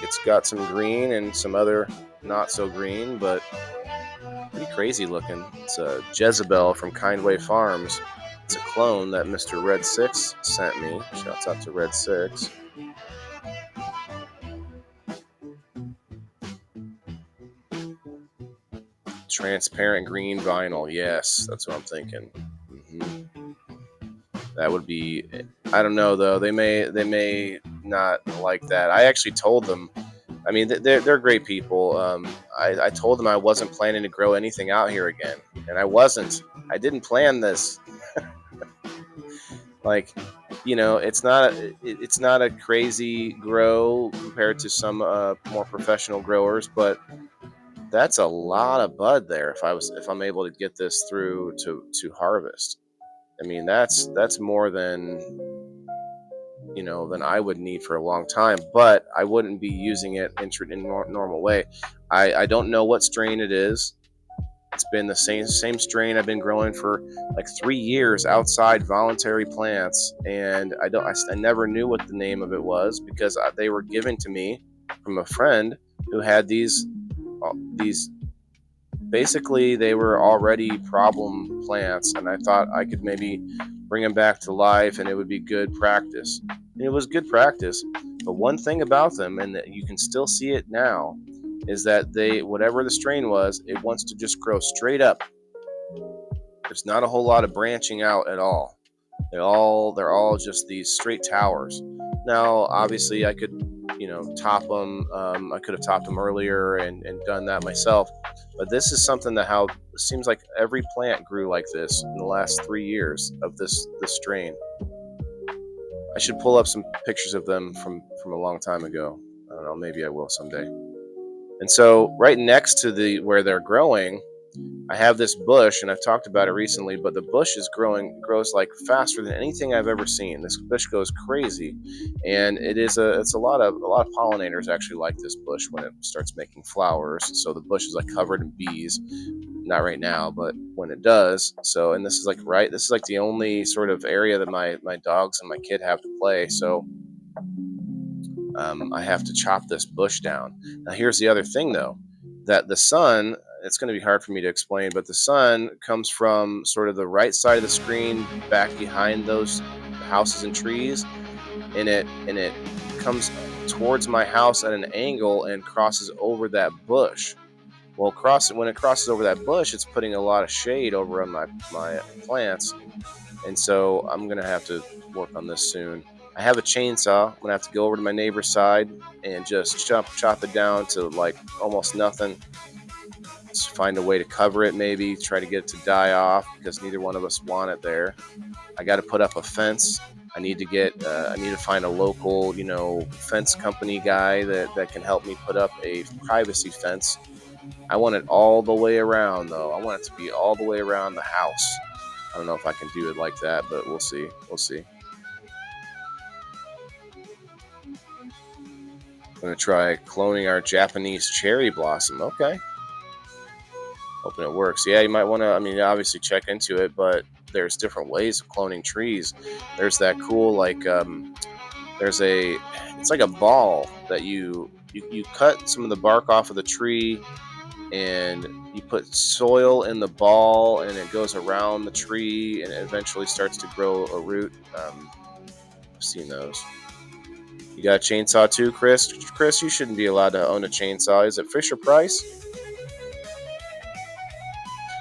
It's got some green and some other not so green, but pretty crazy looking. It's a Jezebel from Kindway Farms. It's a clone that Mr. Red 6 sent me. Shouts out to Red 6. Transparent green vinyl. Yes, that's what I'm thinking. That would be. I don't know though. They may not like that. I actually told them. I mean, they're great people. I told them I wasn't planning to grow anything out here again, and I wasn't. I didn't plan this. Like, it's not a crazy grow compared to some more professional growers, but that's a lot of bud there. If I'm able to get this through to harvest, I mean that's more than I would need for a long time. But I wouldn't be using it in normal way. I don't know what strain it is. It's been the same strain I've been growing for like 3 years outside voluntary plants, and I never knew what the name of it was because they were given to me from a friend who had these. Basically, they were already problem plants, and I thought I could maybe bring them back to life, and it would be good practice. And it was good practice, but one thing about them, and that you can still see it now, is that whatever the strain was, it wants to just grow straight up. There's not a whole lot of branching out at all. They're all just these straight towers. Now, obviously, I could, top them. I could have topped them earlier and done that myself. But this is something that how it seems like every plant grew like this in the last 3 years of this strain. I should pull up some pictures of them from a long time ago. I don't know, maybe I will someday. And so, right next to where they're growing, I have this bush, and I've talked about it recently, but the bush grows like faster than anything I've ever seen. This bush goes crazy, and it's a lot of pollinators actually like this bush when it starts making flowers. So the bush is like covered in bees. Not right now, but when it does. So, and this is like the only sort of area that my dogs and my kid have to play. So I have to chop this bush down. Now, here's the other thing, though, that the sun, it's going to be hard for me to explain, but the sun comes from sort of the right side of the screen back behind those houses and trees, and it comes towards my house at an angle and crosses over that bush. Well, when it crosses over that bush, it's putting a lot of shade over on my plants, and so I'm going to have to work on this soon. I have a chainsaw. I'm going to have to go over to my neighbor's side and just chop it down to like almost nothing. Just find a way to cover it, maybe try to get it to die off because neither one of us want it there. I got to put up a fence. I need to find a local, fence company guy that can help me put up a privacy fence. I want it all the way around, though. I want it to be all the way around the house. I don't know if I can do it like that, but we'll see. We'll see. I'm going to try cloning our Japanese cherry blossom. Okay. Hoping it works. Yeah, you might want to, obviously check into it, but there's different ways of cloning trees. There's that cool, it's like a ball that you cut some of the bark off of the tree, and you put soil in the ball, and it goes around the tree, and it eventually starts to grow a root. I've seen those. You got a chainsaw too, Chris? Chris, you shouldn't be allowed to own a chainsaw. Is it Fisher Price?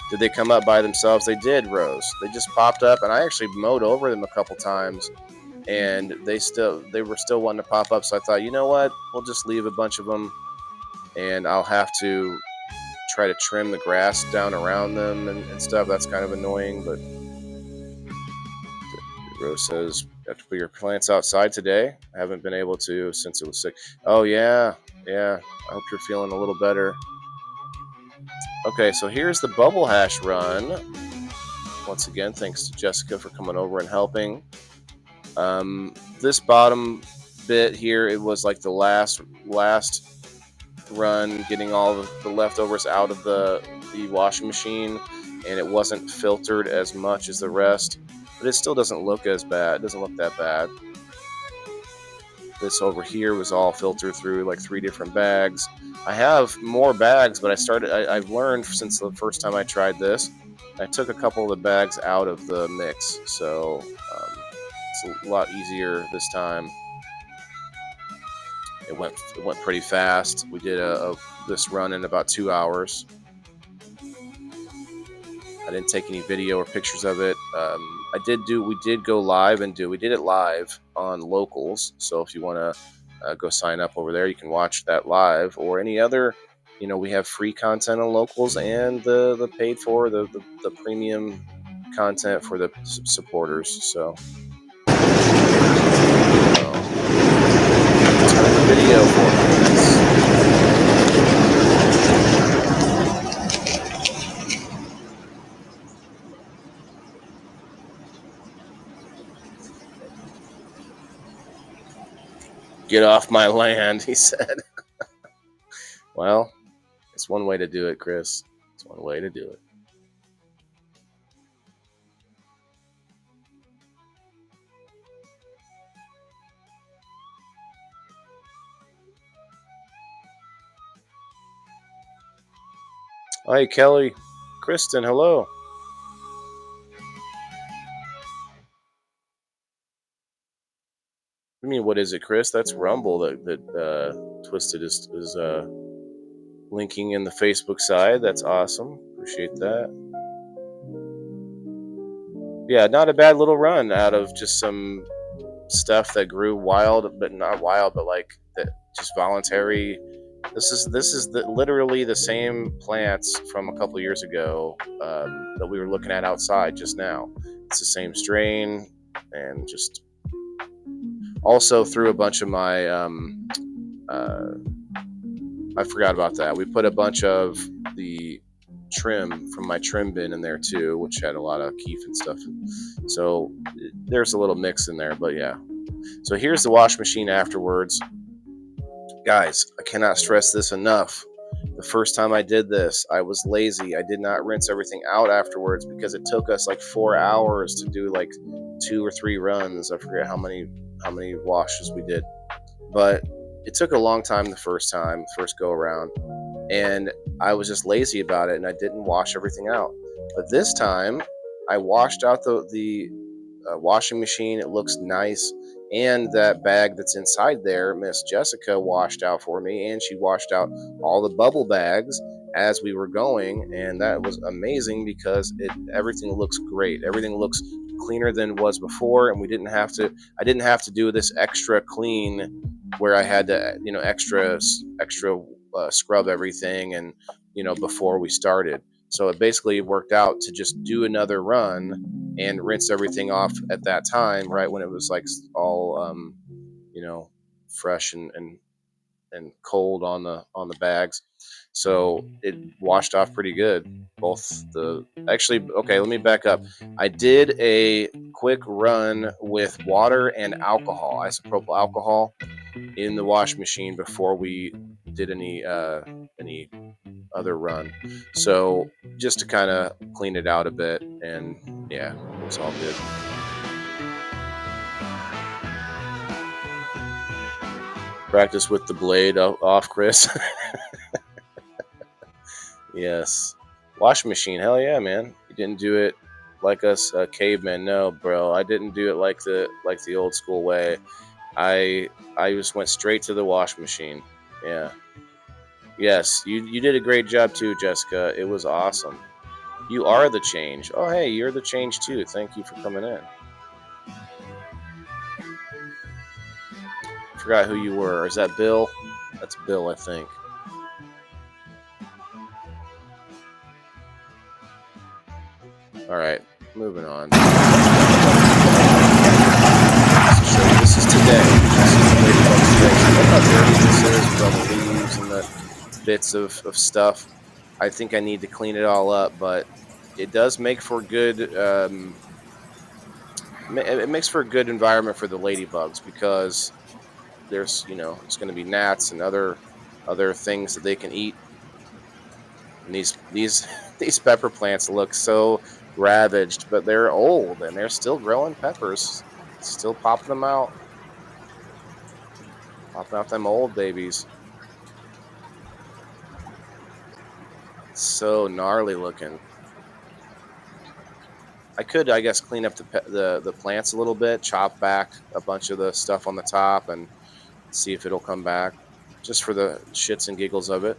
Did they come up by themselves? They did, Rose. They just popped up, and I actually mowed over them a couple times, and they were still wanting to pop up. So I thought, you know what? We'll just leave a bunch of them, and I'll have to try to trim the grass down around them and stuff. That's kind of annoying, but Rose says you have to put your plants outside today. I haven't been able to since it was sick. Oh yeah. I hope you're feeling a little better. Okay, so here's the bubble hash run. Once again, thanks to Jessica for coming over and helping. This bottom bit here, it was like the last run, getting all the leftovers out of the washing machine, and it wasn't filtered as much as the rest, but it still doesn't look as bad. It doesn't look that bad. This over here was all filtered through like 3 different bags. I have more bags, but I've learned since the first time I tried this. I took a couple of the bags out of the mix, so it's a lot easier this time. It went pretty fast. We did this run in about 2 hours. I didn't take any video or pictures of it. We did go live we did it live on Locals. So if you want to go sign up over there, you can watch that live, or any other. We have free content on Locals and the paid for the premium content for the supporters. So video for me. Get off my land, he said. Well, it's one way to do it, Chris. It's one way to do it. Hi, Kelly. Kristen, hello. I mean, what is it, Chris? That's Rumble that Twisted is linking in the Facebook side. That's awesome. Appreciate that. Yeah, not a bad little run out of just some stuff that grew wild, but not wild, but like that just voluntary. This is literally the same plants from a couple years ago that we were looking at outside just now. It's the same strain, and just also threw a bunch of my I forgot about that. We put a bunch of the trim from my trim bin in there too, which had a lot of keef and stuff. So there's a little mix in there, but yeah. So here's the wash machine afterwards. Guys, I cannot stress this enough. The first time I did this, I was lazy. I did not rinse everything out afterwards because it took us like 4 hours to do like 2 or 3 runs. I forget how many washes we did, but it took a long time the first go around, and I was just lazy about it, and I didn't wash everything out. But this time, I washed out the washing machine. It looks nice, and that bag that's inside there, Miss Jessica washed out for me, and she washed out all the bubble bags as we were going, and that was amazing because everything looks great. Everything looks cleaner than it was before, and I didn't have to do this extra clean where I had to extra scrub everything and before we started. So it basically worked out to just do another run and rinse everything off at that time, right when it was like all fresh and cold on the bags. So it washed off pretty good. Okay, let me back up. I did a quick run with water and alcohol, isopropyl alcohol, in the wash machine before we did any other run. So just to kind of clean it out a bit, and yeah, it's all good. Practice with the blade off, Chris. Yes. Washing machine, hell yeah, man. You didn't do it like us cavemen. No, bro. I didn't do it like the old school way. I just went straight to the wash machine. Yeah. Yes, you did a great job too, Jessica. It was awesome. You are the change. Oh, hey, you're the change too. Thank you for coming in. Forgot who you were. Is that Bill? That's Bill, I think. All right, moving on. So this is today. This is the Ladybugs today. So look how dirty this is with all the leaves and the bits of stuff. I think I need to clean it all up, but it does make for good. It makes for a good environment for the ladybugs because there's it's going to be gnats and other things that they can eat. And these pepper plants look so ravaged, but they're old and they're still growing peppers, still popping them out, them old babies. So gnarly looking. I could, I guess, clean up the plants a little bit, chop back a bunch of the stuff on the top, and see if it'll come back, just for the shits and giggles of it.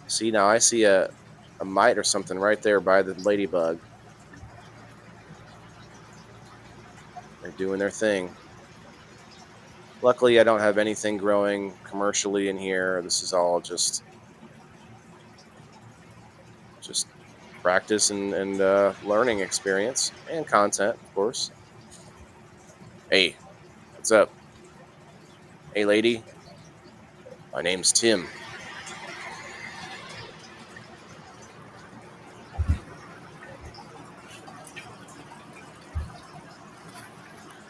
See, now I see a mite or something right there by the ladybug. They're doing their thing. Luckily, I don't have anything growing commercially in here. This is all just practice and learning experience and content, of course. Hey, what's up? Hey, lady. My name's Tim.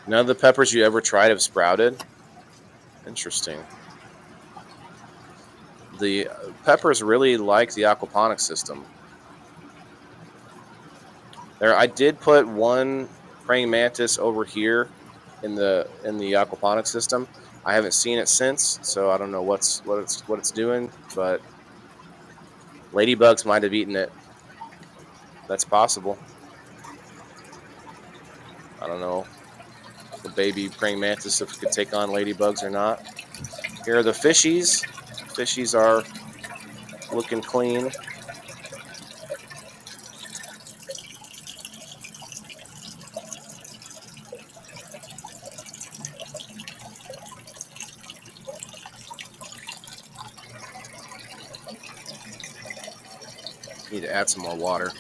None of the peppers you ever tried have sprouted? Interesting. The peppers really like the aquaponics system. I did put one praying mantis over here in the aquaponics system. I haven't seen it since, so I don't know what it's doing. But ladybugs might have eaten it. That's possible. I don't know the baby praying mantis if it could take on ladybugs or not. Here are the fishies. Fishies are looking clean. Need to add some more water.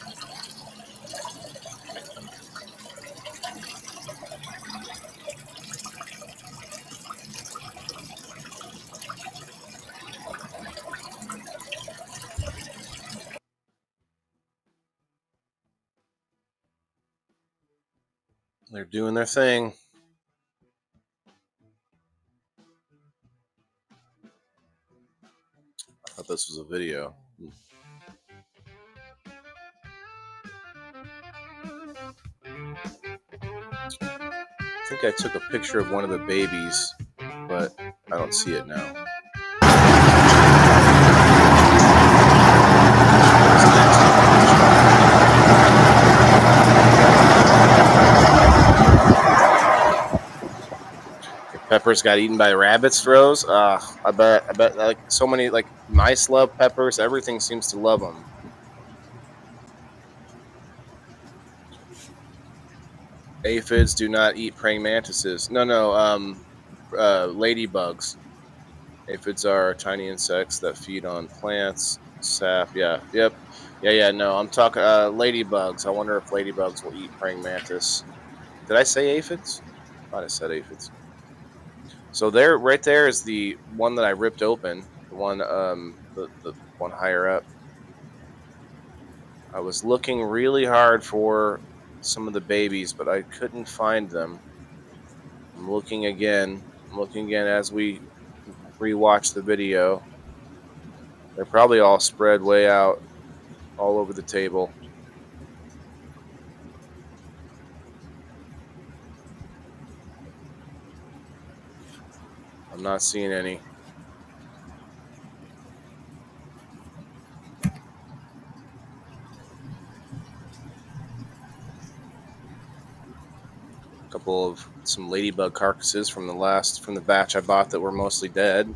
They're doing their thing. I thought this was a video. I think I took a picture of one of the babies, but I don't see it now. Peppers got eaten by rabbits, Rose. I bet, like so many, like mice love peppers. Everything seems to love them. Aphids do not eat praying mantises. No. Ladybugs. Aphids are tiny insects that feed on plants, sap. Yeah, yep, yeah. No, I'm talking ladybugs. I wonder if ladybugs will eat praying mantis. Did I say aphids? I thought I said aphids. So there, right there, is the one that I ripped open. The one, the one higher up. I was looking really hard for some of the babies, but I couldn't find them. I'm looking again. As we rewatch the video. They're probably all spread way out all over the table. I'm not seeing any. A couple of some ladybug carcasses from the batch I bought that were mostly dead.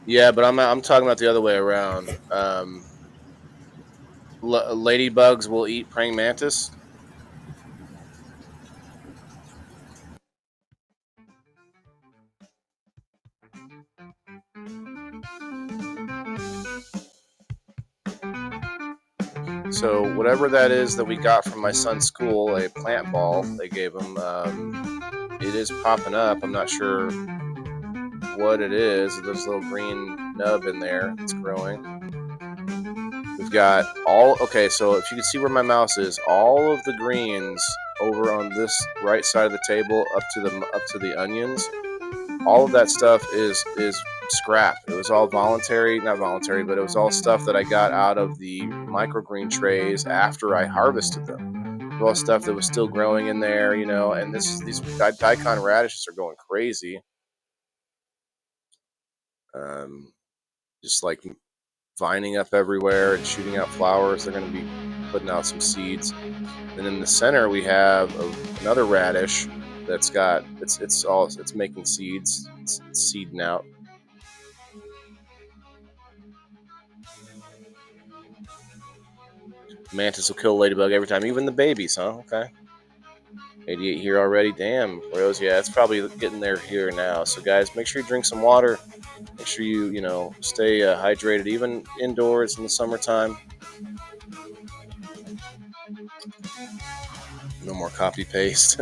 Yeah, but I'm talking about the other way around. Ladybugs will eat praying mantis. So whatever that is that we got from my son's school, a plant ball they gave him, it is popping up. I'm not sure what it is. There's a little green nub in there. It's growing. We've got all, okay, so if you can see where my mouse is, all of the greens over on this right side of the table up to the onions, all of that stuff is scrap. It was all voluntary, not voluntary, but it was all stuff that I got out of the microgreen trays after I harvested them. All stuff that was still growing in there, and these daikon radishes are going crazy. Just like vining up everywhere and shooting out flowers. They're going to be putting out some seeds. And in the center we have another radish that's got it's making seeds. It's seeding out. Mantis will kill a ladybug every time, even the babies, huh? Okay. 88 here already. Damn, Rose. Yeah, it's probably getting there here now. So, guys, make sure you drink some water. Make sure you stay hydrated, even indoors in the summertime. No more copy paste.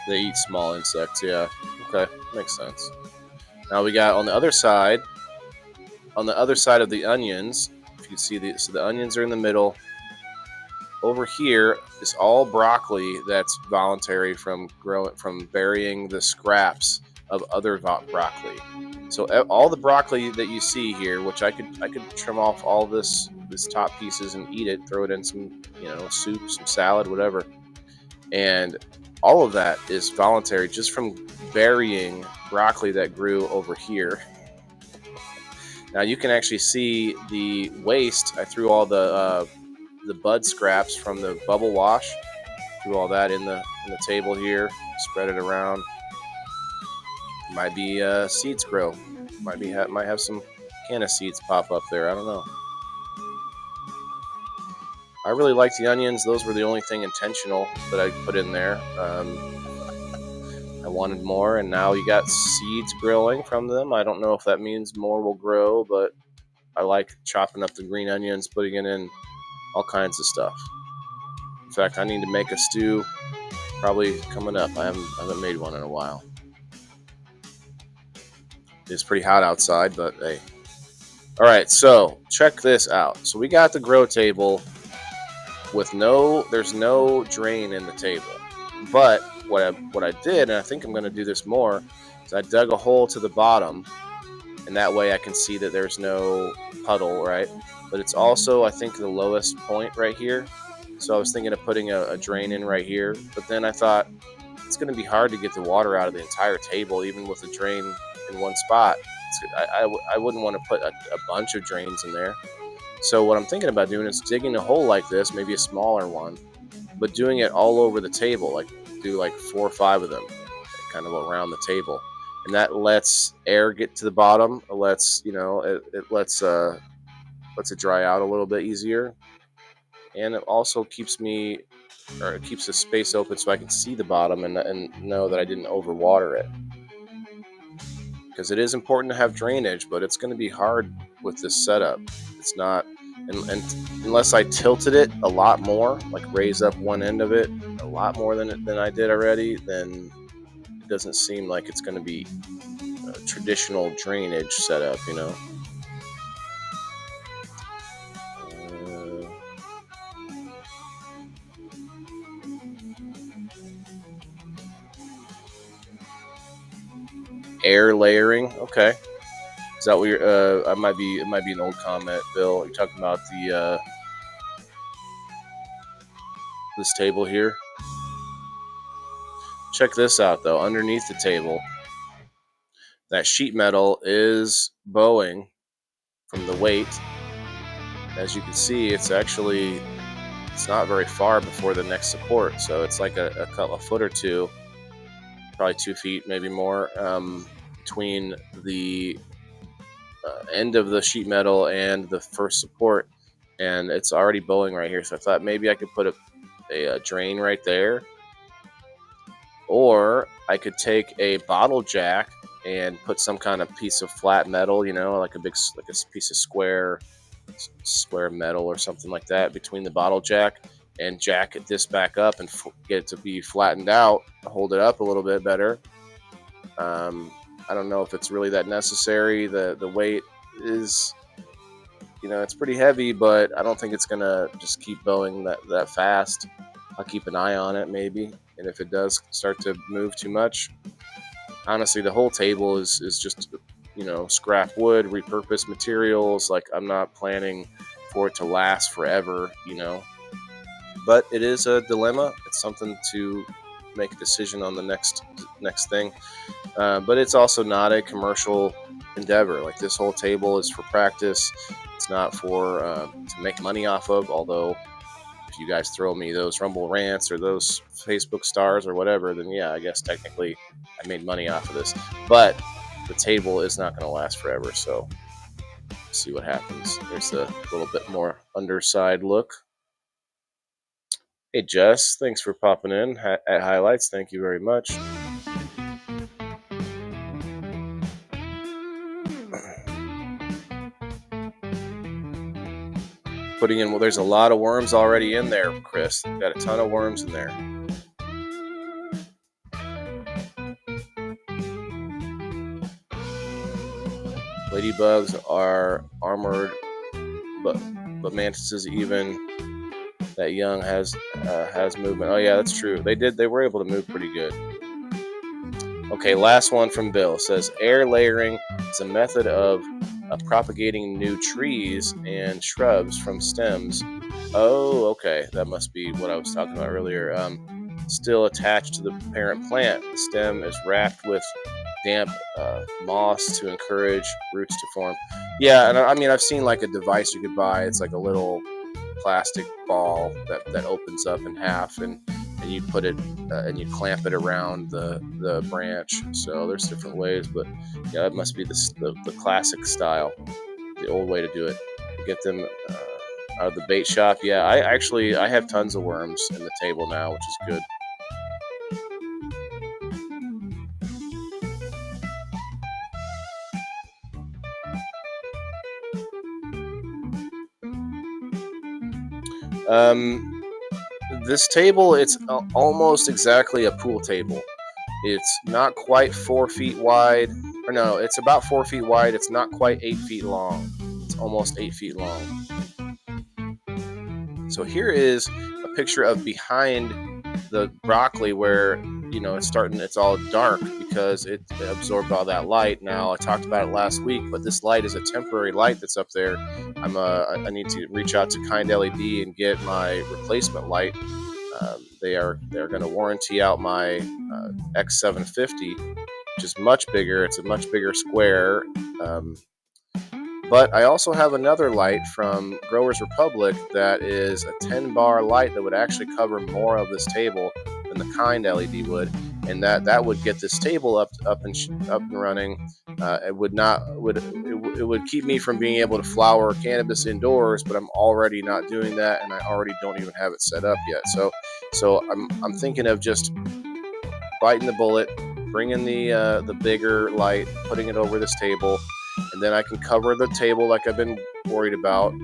They eat small insects. Yeah. Okay, makes sense. Now we got on the other side. On the other side of the onions, if you see the onions are in the middle. Over here is all broccoli that's voluntary from burying the scraps of other broccoli. So all the broccoli that you see here, which I could trim off all this top pieces and eat it, throw it in some soup, some salad, whatever, and all of that is voluntary just from burying broccoli that grew over here. Now you can actually see the waste. I threw all the bud scraps from the bubble wash. Threw all that in the table here. Spread it around. Might be seeds grow. Might have some canna seeds pop up there. I don't know. I really liked the onions. Those were the only thing intentional that I put in there. I wanted more, and now you got seeds growing from them. I don't know if that means more will grow, but I like chopping up the green onions, putting it in all kinds of stuff. In fact, I need to make a stew probably coming up. I haven't made one in a while. It's pretty hot outside, but hey. All right, so check this out. So we got the grow table with there's no drain in the table. But what I did, and I think I'm going to do this more, is I dug a hole to the bottom, and that way I can see that there's no puddle, right? But it's also, I think, the lowest point right here. So I was thinking of putting a drain in right here, but then I thought it's going to be hard to get the water out of the entire table, even with a drain in one spot. I wouldn't want to put a bunch of drains in there. So what I'm thinking about doing is digging a hole like this, maybe a smaller one, but doing it all over the table, like do like 4 or 5 of them, kind of around the table, and that lets air get to the bottom. It lets it lets it dry out a little bit easier, and it also keeps the space open so I can see the bottom and know that I didn't overwater it. Because it is important to have drainage, but it's going to be hard with this setup. It's not, and unless I tilted it a lot more, like raise up one end of it a lot more than I did already, then it doesn't seem like it's going to be a traditional drainage setup, Air layering, okay. Is that what you're? It might be an old comment, Bill. You're talking about the this table here. Check this out, though. Underneath the table, that sheet metal is bowing from the weight. As you can see, it's not very far before the next support, so it's like a foot or two, probably 2 feet, maybe more, between the end of the sheet metal and the first support, and it's already bowing right here. So I thought maybe I could put a drain right there, or I could take a bottle jack and put some kind of piece of flat metal, like a piece of square metal or something like that between the bottle jack, and jack this back up and get it to be flattened out, hold it up a little bit better. I don't know if it's really that necessary. The weight is, it's pretty heavy, but I don't think it's gonna just keep bowing that fast. I'll keep an eye on it maybe, and if it does start to move too much, honestly, the whole table is just scrap wood, repurposed materials. Like, I'm not planning for it to last forever, but it is a dilemma. It's something to make a decision on the next thing, but it's also not a commercial endeavor. Like, this whole table is for practice. It's not for to make money off of, although if you guys throw me those Rumble rants or those Facebook stars or whatever, then yeah, I guess technically I made money off of this, but the table is not going to last forever. So See what happens. There's a little bit more underside look. Hey Jess, thanks for popping in at highlights. Thank you very much. Putting in, well, there's a lot of worms already in there, Chris. Got a ton of worms in there. Ladybugs are armored, but mantises, even that young, has movement. Oh yeah, that's true. They were able to move pretty good. Okay, last one from Bill. It says air layering is a method of propagating new trees and shrubs from stems. Oh, okay, that must be what I was talking about earlier. Still attached to the parent plant. The stem is wrapped with damp moss to encourage roots to form. Yeah, and I mean, I've seen like a device you could buy. It's like a little plastic ball that opens up in half, and you put it and you clamp it around the branch. So there's different ways, but yeah, that must be the classic style, the old way to do it. Get them out of the bait shop. Yeah, I have tons of worms in the table now, which is good. This table, it's almost exactly a pool table. It's not quite 4 feet wide, or no, it's about 4 feet wide. It's not quite 8 feet long. It's almost 8 feet long. So here is a picture of behind the broccoli where, it's all dark because it absorbed all that light. Now, I talked about it last week, but this light is a temporary light that's up there. I need to reach out to Kind LED and get my replacement light. They're going to warranty out my X750, which is much bigger. It's a much bigger square. But I also have another light from Growers Republic that is a 10-bar light that would actually cover more of this table than the Kind LED would, and that would get this table up and running. It would keep me from being able to flower cannabis indoors, but I'm already not doing that, and I already don't even have it set up yet. So I'm thinking of just biting the bullet, bringing the bigger light, putting it over this table, and then I can cover the table like I've been worried about.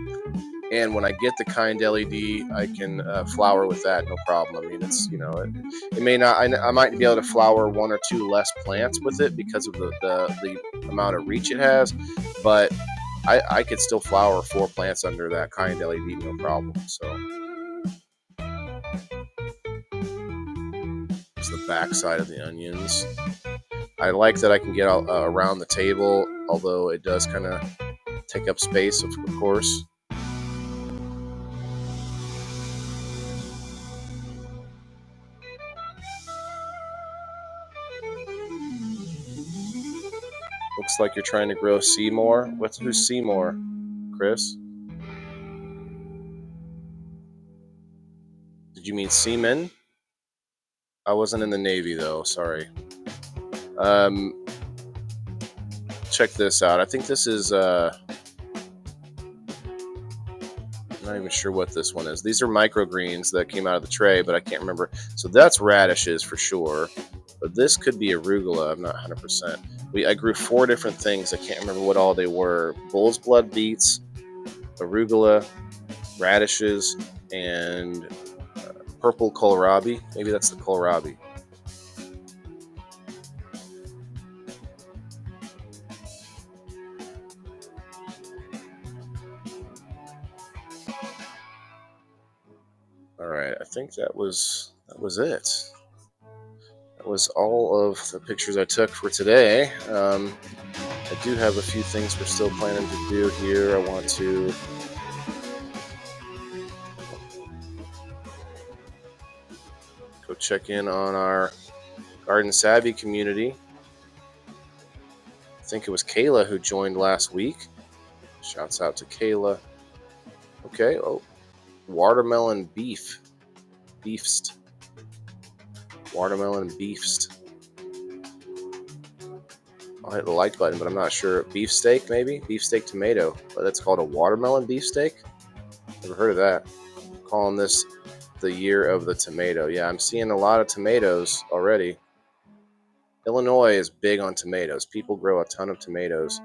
And when I get the Kind LED, I can flower with that, no problem. I mean, it's it may not. I might be able to flower 1 or 2 less plants with it because of the amount of reach it has, but I could still flower 4 plants under that Kind LED, no problem. So it's the back side of the onions. I like that I can get around the table, although it does kind of take up space, of course. Looks like you're trying to grow Seymour. Who's Seymour, Chris? Did you mean seaman? I wasn't in the Navy though. Sorry. Check this out. I think this is. I'm not even sure what this one is. These are microgreens that came out of the tray, but I can't remember. So that's radishes for sure. But this could be arugula. I'm not 100%. I grew 4 different things. I can't remember what all they were. Bull's blood beets, arugula, radishes, and purple kohlrabi. Maybe that's the kohlrabi. All right, I think that was it. That was all of the pictures I took for today. I do have a few things we're still planning to do here. I want to go check in on our Garden Savvy community. I think it was Kayla who joined last week. Shouts out to Kayla. Okay, watermelon beefst. Watermelon beefst. I'll hit the like button, but I'm not sure. Beefsteak, maybe? Beefsteak tomato. But that's called a watermelon beefsteak? Never heard of that. I'm calling this the year of the tomato. Yeah, I'm seeing a lot of tomatoes already. Illinois is big on tomatoes. People grow a ton of tomatoes.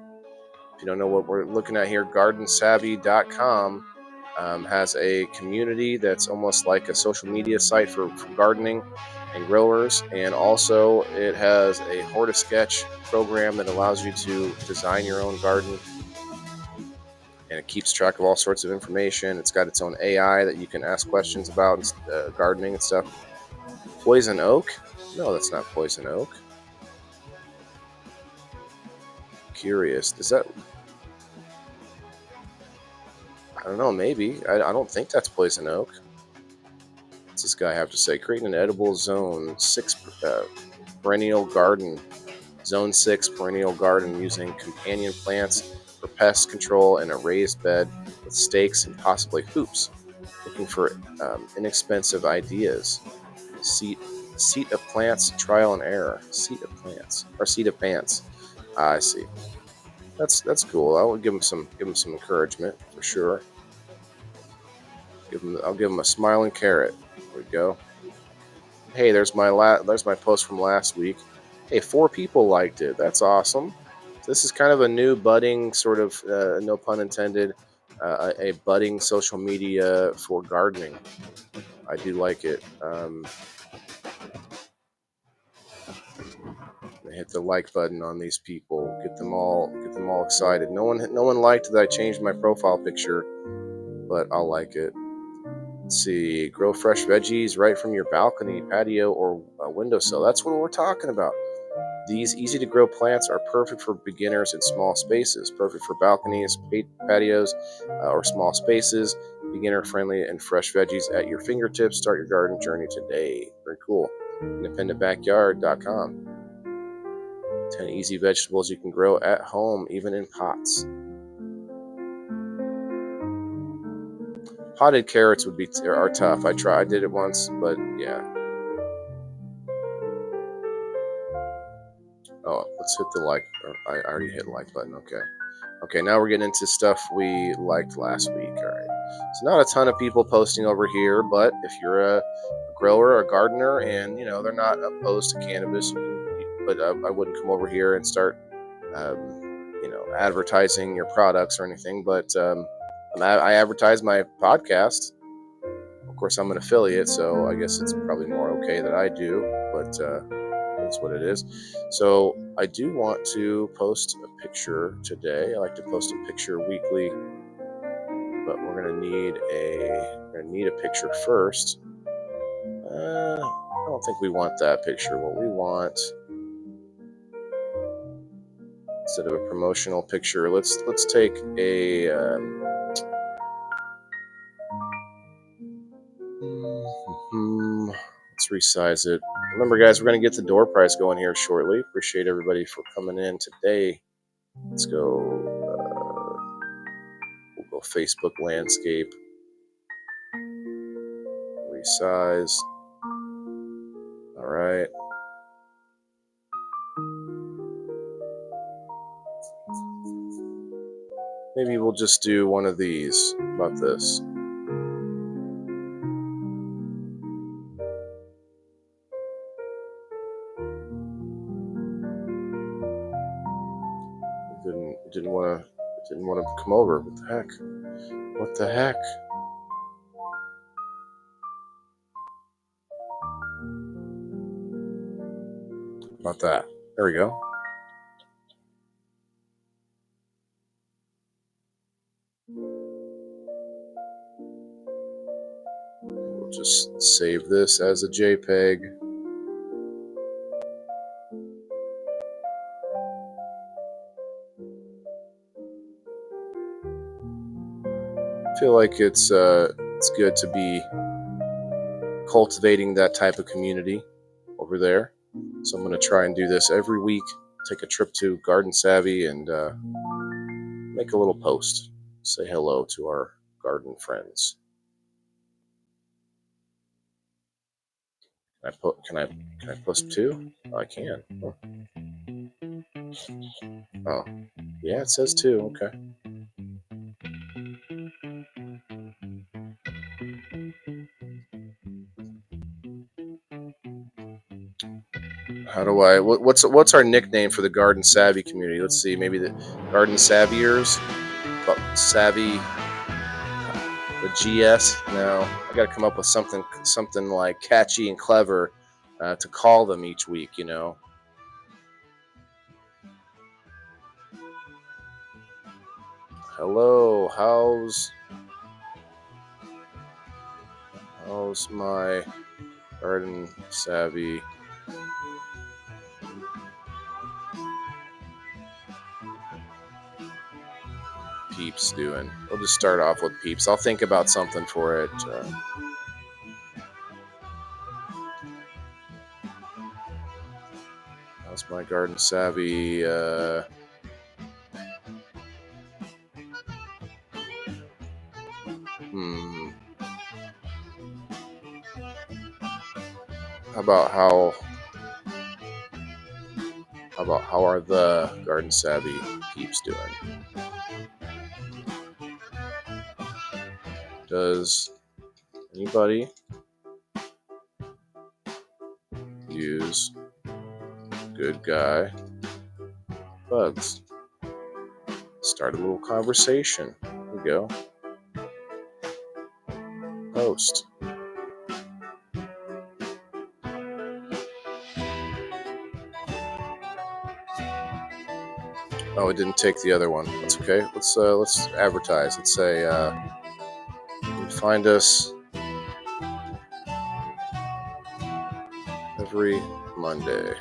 If you don't know what we're looking at here, gardensavvy.com has a community that's almost like a social media site for gardening and growers. And also, it has a Hortisketch program that allows you to design your own garden. And it keeps track of all sorts of information. It's got its own AI that you can ask questions about gardening and stuff. Poison oak? No, that's not poison oak. Curious. Does that... I don't know, maybe. I don't think that's poison oak. What's this guy have to say? Creating an edible zone 6 perennial garden. Zone 6 perennial garden using companion plants for pest control in a raised bed with stakes and possibly hoops. Looking for inexpensive ideas. Seat of plants, trial and error. Seat of plants or seat of pants. I see. That's cool. I will give him some encouragement for sure. I'll give him a smiling carrot. There we go. Hey, there's my post from last week. Hey, 4 people liked it. That's awesome. This is kind of a new budding sort of, no pun intended, a budding social media for gardening. I do like it. Hit the like button on these people. Get them all excited. No one liked that I changed my profile picture, but I'll like it. Let's see. Grow fresh veggies right from your balcony, patio, or windowsill. That's what we're talking about. These easy to grow plants are perfect for beginners in small spaces. Perfect for balconies, patios, or small spaces. Beginner friendly and fresh veggies at your fingertips. Start your garden journey today. Very cool. IndependentBackyard.com. 10 easy vegetables you can grow at home, even in pots. Potted carrots are tough. I did it once, but yeah. Oh, let's hit the like. I already hit like button. Okay. Now we're getting into stuff we liked last week. All right. So not a ton of people posting over here, but if you're a grower, a gardener, and they're not opposed to cannabis, but I wouldn't come over here and start, advertising your products or anything. But I advertise my podcast. Of course, I'm an affiliate, so I guess it's probably more okay that I do. But that's what it is. So I do want to post a picture today. I like to post a picture weekly, but we're gonna need a picture first. I don't think we want that picture. What we want, instead of a promotional picture, let's take a let's resize it. Remember, guys, we're going to get the door prize going here shortly. Appreciate everybody for coming in today. Let's go. We'll go Facebook landscape. Resize. All right. Maybe we'll just do one of these. How about this? It didn't want to come over. What the heck? What the heck? How about that? There we go. We'll just save this as a JPEG. I feel like it's good to be cultivating that type of community over there. So I'm going to try and do this every week. Take a trip to Garden Savvy and make a little post. Say hello to our garden friends. Can I post 2? Oh, I can. Oh. Oh, yeah, it says 2. Okay. How do I? What's our nickname for the Garden Savvy community? Let's see. Maybe the Garden Savviers, but Savvy, the GS. No, I got to come up with something like catchy and clever to call them each week. Hello, how's my Garden Savvy peeps doing? We'll just start off with peeps. I'll think about something for it. How's my Garden Savvy? How about how are the Garden Savvy peeps doing? Does anybody use good guy bugs? Start a little conversation. Here we go. Post. Oh, it didn't take the other one. That's okay. Let's advertise. Let's say you can find us every Monday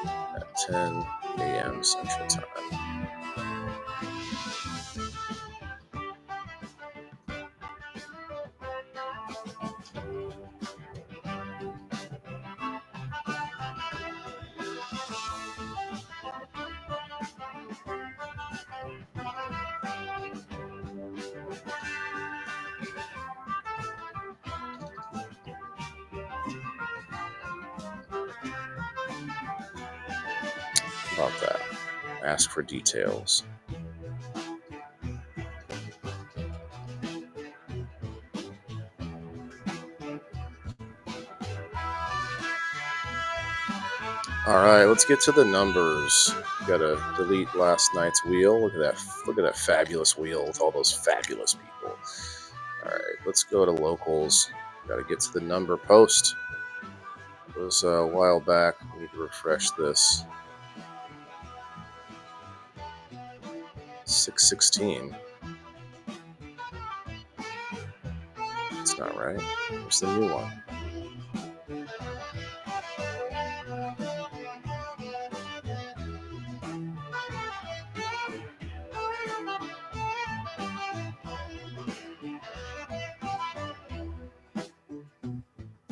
at 10 a.m. Central Time. About that. Ask for details. Alright, let's get to the numbers. Gotta delete last night's wheel. Look at that fabulous wheel with all those fabulous people. Alright, let's go to locals. Gotta get to the number post. It was a while back. We need to refresh this. 616. That's not right. Where's the new one?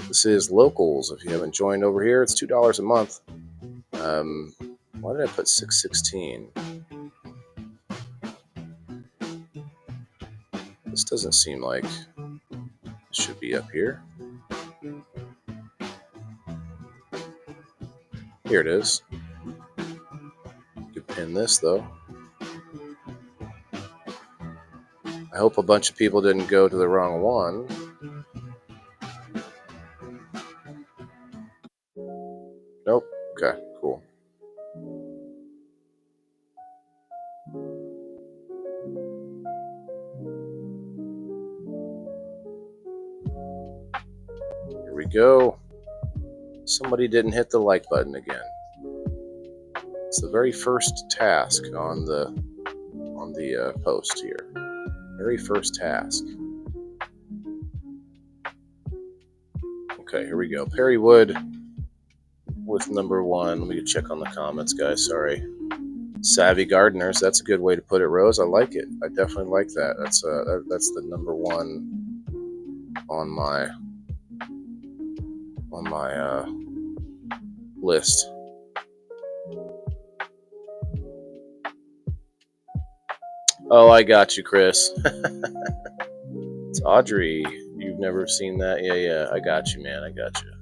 This is locals. If you haven't joined over here, it's $2 a month. Why did I put 616? This doesn't seem like it should be up here. Here it is. You could pin this though. I hope a bunch of people didn't go to the wrong one. Nope. Okay, cool. Here we go. Somebody didn't hit the like button again. It's the very first task on the post here. Very first task. Okay, here we go. Perry Wood with number 1. Let me check on the comments, guys. Sorry. Savvy Gardeners. That's a good way to put it, Rose. I like it. I definitely like that. That's the number 1 on my list. Oh, I got you, Chris. It's Audrey. You've never seen that? Yeah. I got you, man. I got you.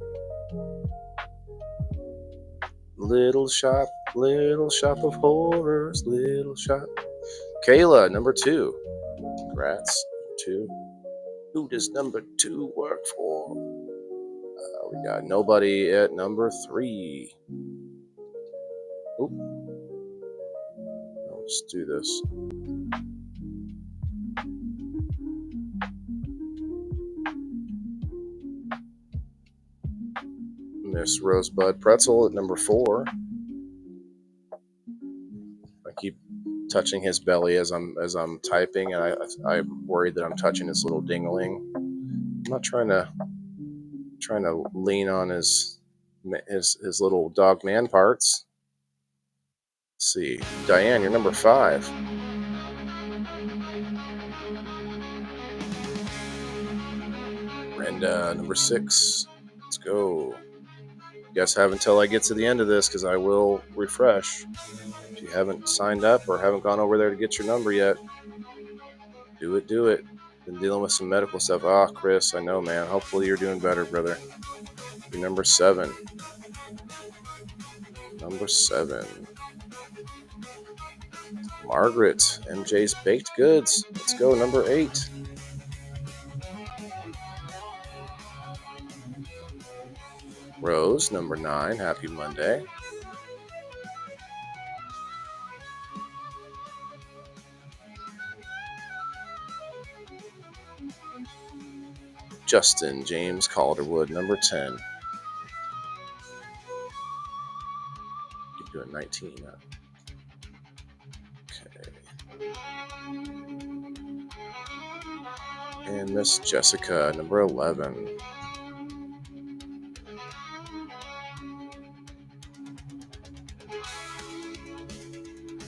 Little shop Little shop of horrors, little shop. Kayla, number 2. Congrats, number 2. Who does number 2 work for? We got nobody at number 3. Oop. Let's do this. Miss Rosebud Pretzel at number 4. I keep touching his belly as I'm typing, and I'm worried that I'm touching his little dingling. I'm not trying to lean on his little dog man parts. Let's see, Diane, you're number 5. Brenda, number 6. Let's go. Guess have until I get to the end of this, because I will refresh. If you haven't signed up or haven't gone over there to get your number yet, do it. Been dealing with some medical stuff. Chris, I know, man. Hopefully you're doing better, brother. You're number 7. Number 7. Margaret, MJ's Baked Goods. Let's go, number 8. Rose, number 9. Happy Monday. Justin James Calderwood, number 10. Keep doing 19. Okay. And Miss Jessica, number 11.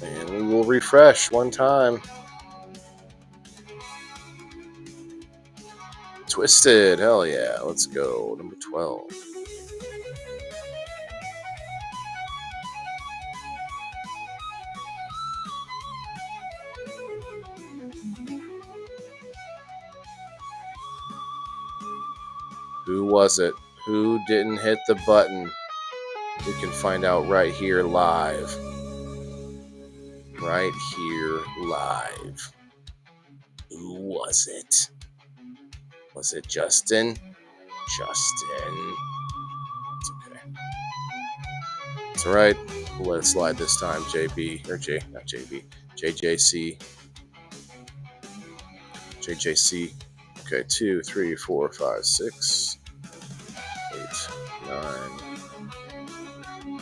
And we will refresh one time. Twisted, hell yeah, let's go. Number 12. Who was it? Who didn't hit the button? We can find out right here live. Right here live. Who was it? Was it Justin? Justin. It's okay. It's alright. We'll let it slide this time, JJC. JJC. Okay, 2, 3, 4, 5, 6, 8, 9,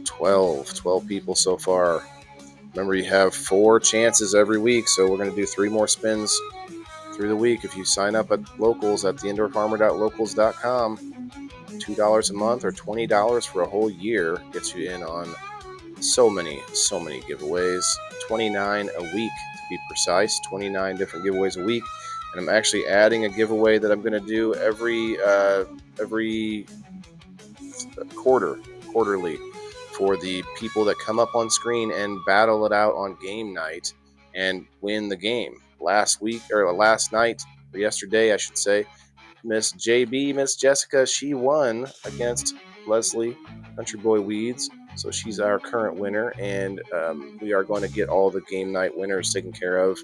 12. 12 people so far. Remember, you have 4 chances every week, so we're going to do 3 more spins through the week. If you sign up at Locals at theindoorfarmer.locals.com, $2 a month or $20 for a whole year gets you in on so many giveaways. 29 a week to be precise. 29 different giveaways a week. And I'm actually adding a giveaway that I'm going to do every quarterly, for the people that come up on screen and battle it out on game night and win the game. Last night, or yesterday, I should say, Miss Jessica, she won against Leslie, Country Boy Weeds. So she's our current winner, and we are going to get all the game night winners taken care of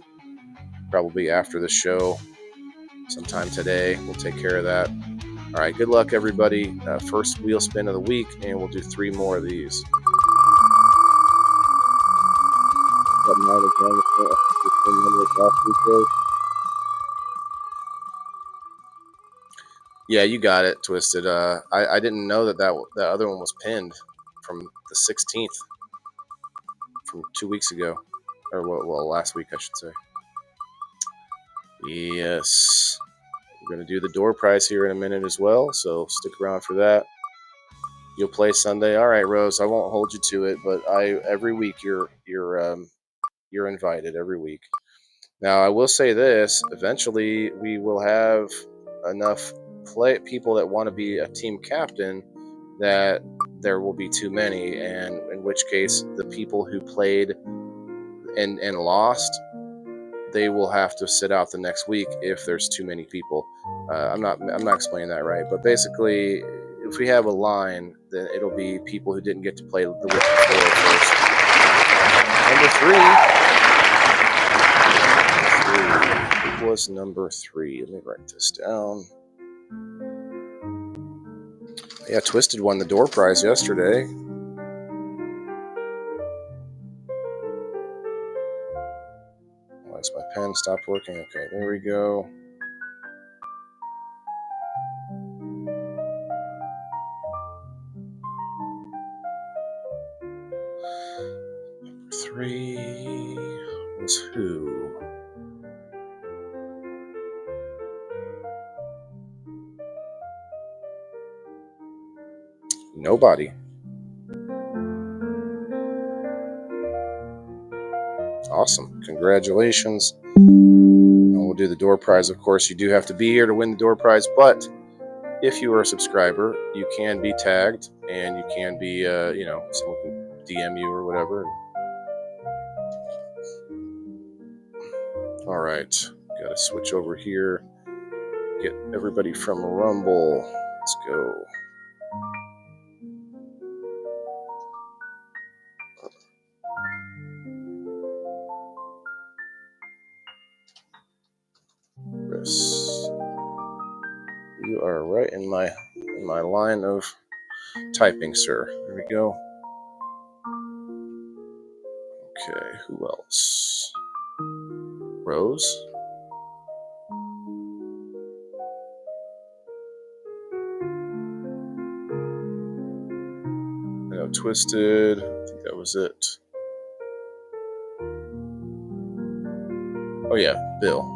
probably after the show. Sometime today, we'll take care of that. All right, good luck, everybody. First wheel spin of the week, and we'll do 3 more of these. Yeah, you got it, Twisted. I didn't know that other one was pinned from the 16th, from 2 weeks ago, or last week, I should say. Yes, we're going to do the door prize here in a minute as well, so stick around for that. You'll play Sunday. All right, Rose, I won't hold you to it, but every week you're invited every week. Now, I will say this: eventually, we will have enough people that want to be a team captain that there will be too many, and in which case, the people who played and lost, they will have to sit out the next week if there's too many people. I'm not explaining that right, but basically, if we have a line, then it'll be people who didn't get to play the week before first. Number three was number 3. Let me write this down. Yeah, Twisted won the door prize yesterday. Why is my pen stopped working? Okay, there we go. Number 3 was who? Nobody. Awesome. Congratulations. And we'll do the door prize. Of course, you do have to be here to win the door prize, but if you are a subscriber, you can be tagged and you can be, someone can DM you or whatever. All right. Got to switch over here. Get everybody from Rumble. Let's go. Chris, you are right in my line of typing, sir. There we go. Okay, who else? Rose? I know Twisted. I think that was it. Oh yeah, Bill.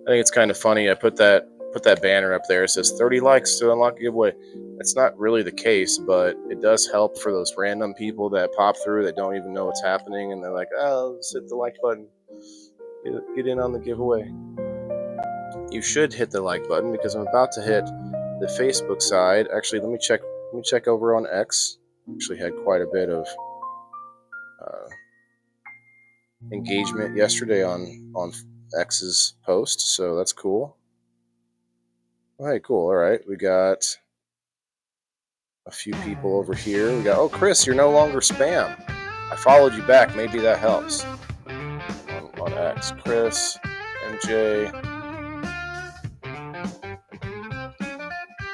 I think it's kind of funny. I put that banner up there. It says 30 likes to unlock a giveaway. That's not really the case, but it does help for those random people that pop through that don't even know what's happening, and they're like, "Oh, let's hit the like button. Get in on the giveaway." You should hit the like button because I'm about to hit the Facebook side. Actually, let me check over on X. Actually, had quite a bit of engagement yesterday on X's post, so that's cool. All right, cool. All right, we got a few people over here. We got, Chris, you're no longer spam. I followed you back. Maybe that helps. On X, Chris, MJ,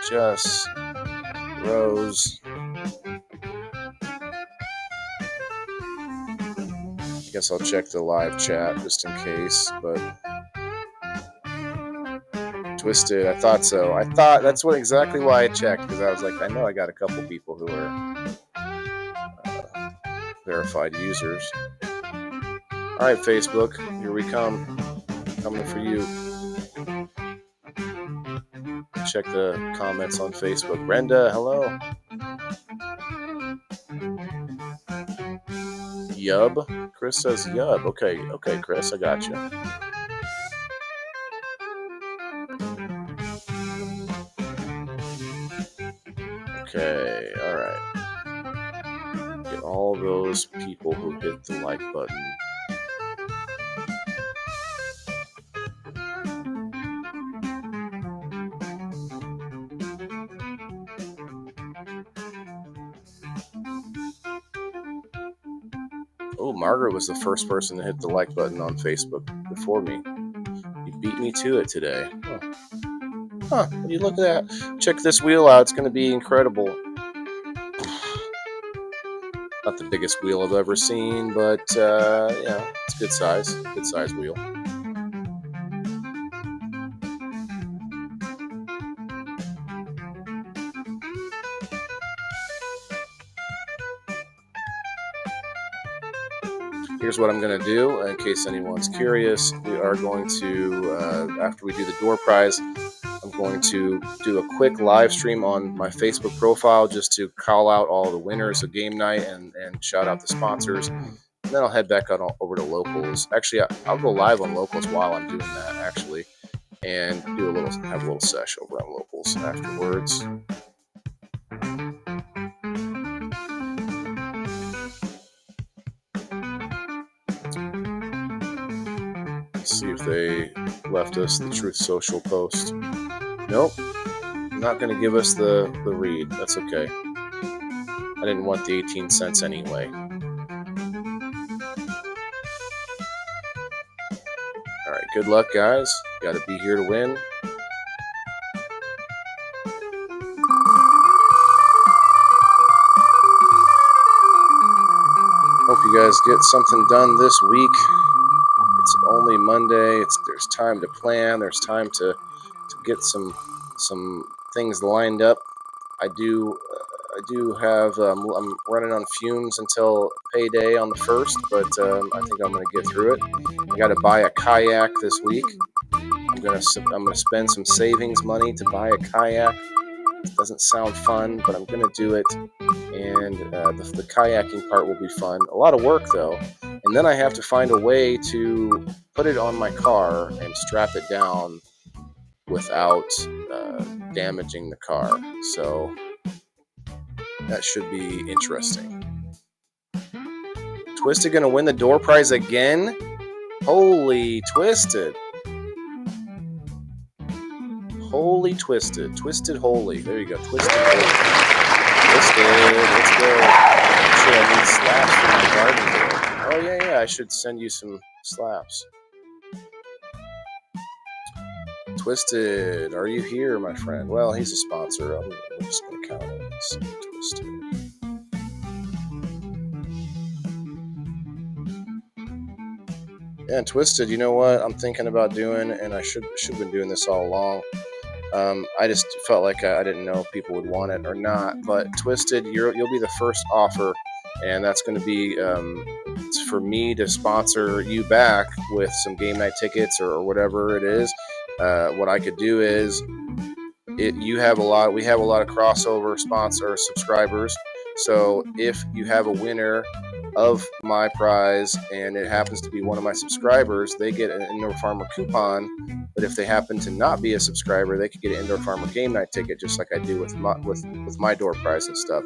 Jess, Rose. I guess I'll check the live chat just in case, but Twisted, I thought so. I thought that's exactly why I checked, because I was like, I know I got a couple people who are verified users. All right, Facebook, here we come. Coming for you. Check the comments on Facebook. Brenda, hello. Yub. Chris says yub. Okay, Chris, I got you. Okay, all right. Get all those people who hit the like button. Oh, Margaret was the first person to hit the like button on Facebook before me. You beat me to it today. Huh, you look at that. Check this wheel out. It's going to be incredible. Not the biggest wheel I've ever seen, but yeah, it's good size. Good size wheel. Here's what I'm going to do, in case anyone's curious. We are going to, after we do the door prize, I'm going to do a quick live stream on my Facebook profile just to call out all the winners of game night and shout out the sponsors. And then I'll head back on over to locals. Actually, I'll go live on locals while I'm doing that, actually. and have a little sesh over on Locals afterwards. Let's see if they left us the Truth Social post. Nope, not going to give us the read. That's okay. I didn't want the 18 cents anyway. Alright, good luck, guys. Got to be here to win. Hope you guys get something done this week. It's only Monday. There's time to plan. There's time to get some things lined up. I do have. I'm running on fumes until payday on the 1st, but I think I'm gonna get through it. I got to buy a kayak this week. I'm gonna spend some savings money to buy a kayak. It doesn't sound fun, but I'm gonna do it. And the kayaking part will be fun. A lot of work though. And then I have to find a way to put it on my car and strap it down without damaging the car. So that should be interesting. Twisted gonna win the door prize again? Holy Twisted. Holy Twisted. Twisted holy. There you go. Twisted holy. Twisted. Let's go. Actually, I need slaps for my garden door. Oh, yeah. I should send you some slaps. Twisted, are you here, my friend? Well, he's a sponsor. I'm just going to count him as Twisted. Yeah, and Twisted, you know what I'm thinking about doing, and I should have been doing this all along. I just felt like I didn't know if people would want it or not. But Twisted, you'll be the first offer, and that's going to be for me to sponsor you back with some game night tickets or whatever it is. What I could do is, we have a lot of crossover sponsor subscribers. So if you have a winner of my prize and it happens to be one of my subscribers, they get an Indoor Farmer coupon. But if they happen to not be a subscriber, they could get an Indoor Farmer game night ticket, just like I do with my door prize and stuff.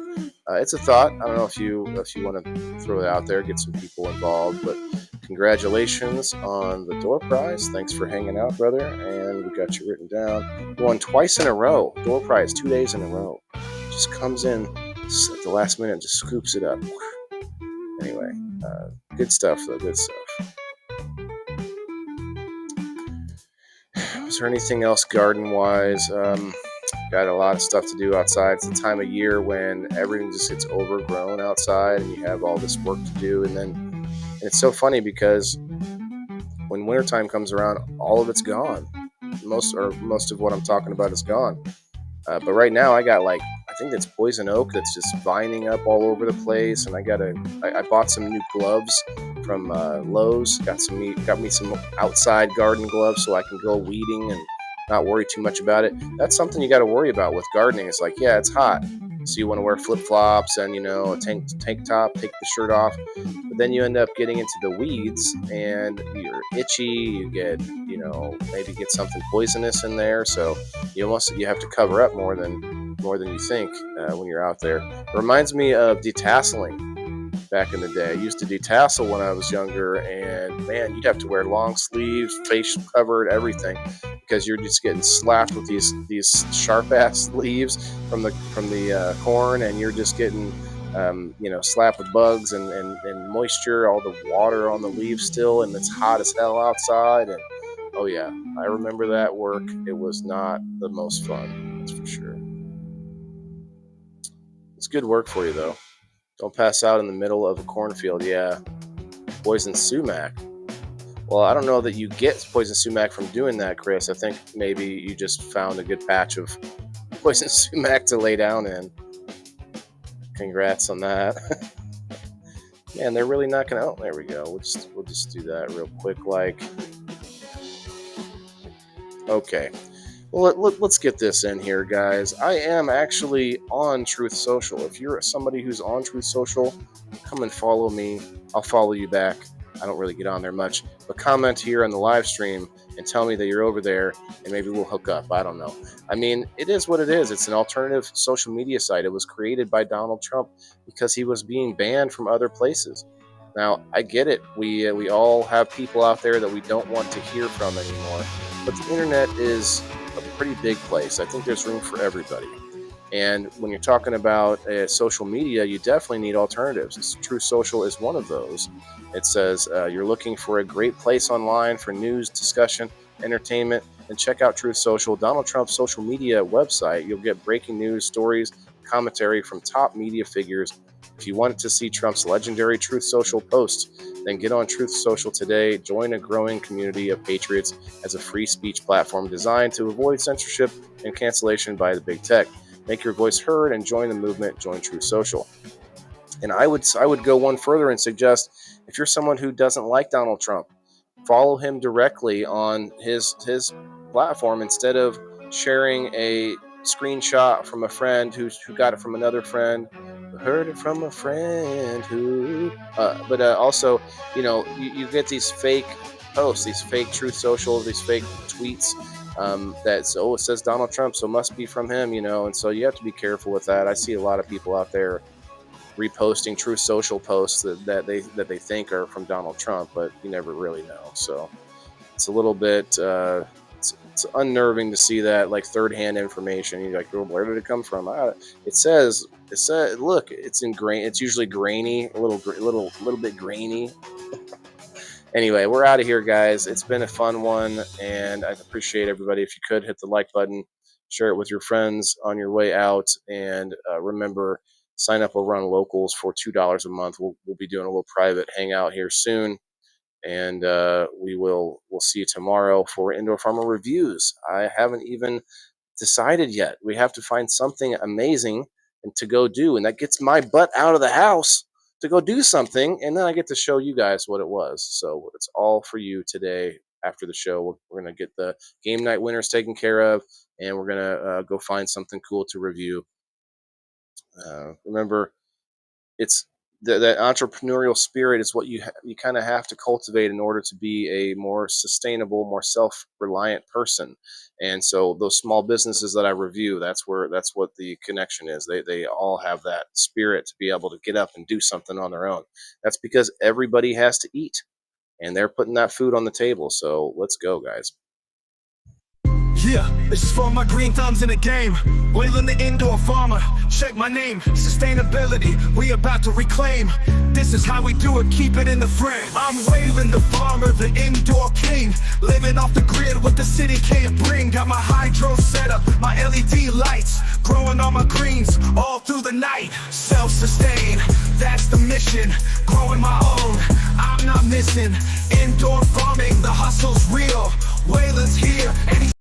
It's a thought. I don't know if you want to throw it out there, get some people involved. But congratulations on the door prize. Thanks for hanging out, brother. And we got you written down. You won twice in a row. Door prize 2 days in a row. Just comes in at the last minute and just scoops it up. Anyway, good stuff though, good stuff. Is there anything else garden-wise? Got a lot of stuff to do outside. It's the time of year when everything just gets overgrown outside and you have all this work to do. And it's so funny because when wintertime comes around, all of it's gone. Most of what I'm talking about is gone. But right now I got I think that's poison oak that's just vining up all over the place, and I bought some new gloves from Lowe's. Got me some outside garden gloves so I can go weeding and not worry too much about it. That's something you got to worry about with gardening. It's it's hot, so you want to wear flip flops and a tank top, take the shirt off, but then you end up getting into the weeds and you're itchy. You get maybe get something poisonous in there, so you have to cover up more than you think when you're out there. It reminds me of detasseling back in the day. I used to detassel when I was younger, and man, you'd have to wear long sleeves, face covered, everything, because you're just getting slapped with these sharp ass leaves from the corn, and you're just getting slapped with bugs and moisture, all the water on the leaves still, and it's hot as hell outside. And oh yeah, I remember that work. It was not the most fun, that's for sure. It's good work for you though. Don't pass out in the middle of a cornfield. Yeah, poison sumac. Well, I don't know that you get poison sumac from doing that, Chris. I think maybe you just found a good patch of poison sumac to lay down in. Congrats on that. Man, they're really not gonna. Oh, there we go. We'll just do that real quick. Okay. Well, let's get this in here, guys. I am actually on Truth Social. If you're somebody who's on Truth Social, come and follow me. I'll follow you back. I don't really get on there much, but comment here on the live stream and tell me that you're over there, and maybe we'll hook up. I don't know. I mean, it is what it is. It's an alternative social media site. It was created by Donald Trump because he was being banned from other places. Now, I get it. We all have people out there that we don't want to hear from anymore. But the internet is a pretty big place. I think there's room for everybody. And when you're talking about social media, you definitely need alternatives. Truth Social is one of those. It says you're looking for a great place online for news, discussion, entertainment, and check out Truth Social, Donald Trump's social media website. You'll get breaking news, stories, commentary from top media figures. If you want to see Trump's legendary Truth Social posts, then get on Truth Social today. Join a growing community of patriots as a free speech platform designed to avoid censorship and cancellation by the big tech. Make your voice heard and join the movement. Join Truth Social. And I would go one further and suggest, if you're someone who doesn't like Donald Trump, follow him directly on his platform instead of sharing a screenshot from a friend who got it from another friend, heard it from a friend who. But also, you get these fake posts, these fake Truth Social, these fake tweets. It says Donald Trump, so it must be from him, and so you have to be careful with that. I see a lot of people out there reposting Truth Social posts that they think are from Donald Trump, but you never really know. So it's a little bit it's unnerving to see that, like, third-hand information. You're like, well, where did it come from? It says look, it's usually grainy, a little bit grainy. Anyway, we're out of here, guys. It's been a fun one, and I appreciate everybody. If you could, hit the like button, share it with your friends on your way out, and remember, sign up over on Locals for $2 a month. We'll be doing a little private hangout here soon, and we'll see you tomorrow for Indoor Farmer Reviews. I haven't even decided yet. We have to find something amazing and to go do, and that gets my butt out of the house to go do something, and then I get to show you guys what it was. So it's all for you today. After the show, we're going to get the game night winners taken care of, and we're going to go find something cool to review. Remember, it's that entrepreneurial spirit is what you kind of have to cultivate in order to be a more sustainable, more self-reliant person. And so those small businesses that I review, that's what the connection is. They all have that spirit to be able to get up and do something on their own. That's because everybody has to eat, and they're putting that food on the table. So let's go, guys. Yeah, this is for my green thumbs in the game. Wailing the indoor farmer, check my name. Sustainability, we about to reclaim. This is how we do it, keep it in the frame. I'm wailing the farmer, the indoor king. Living off the grid, what the city can't bring. Got my hydro set up, my LED lights. Growing all my greens, all through the night. Self-sustain, that's the mission. Growing my own, I'm not missing. Indoor farming, the hustle's real. Wayland's here, and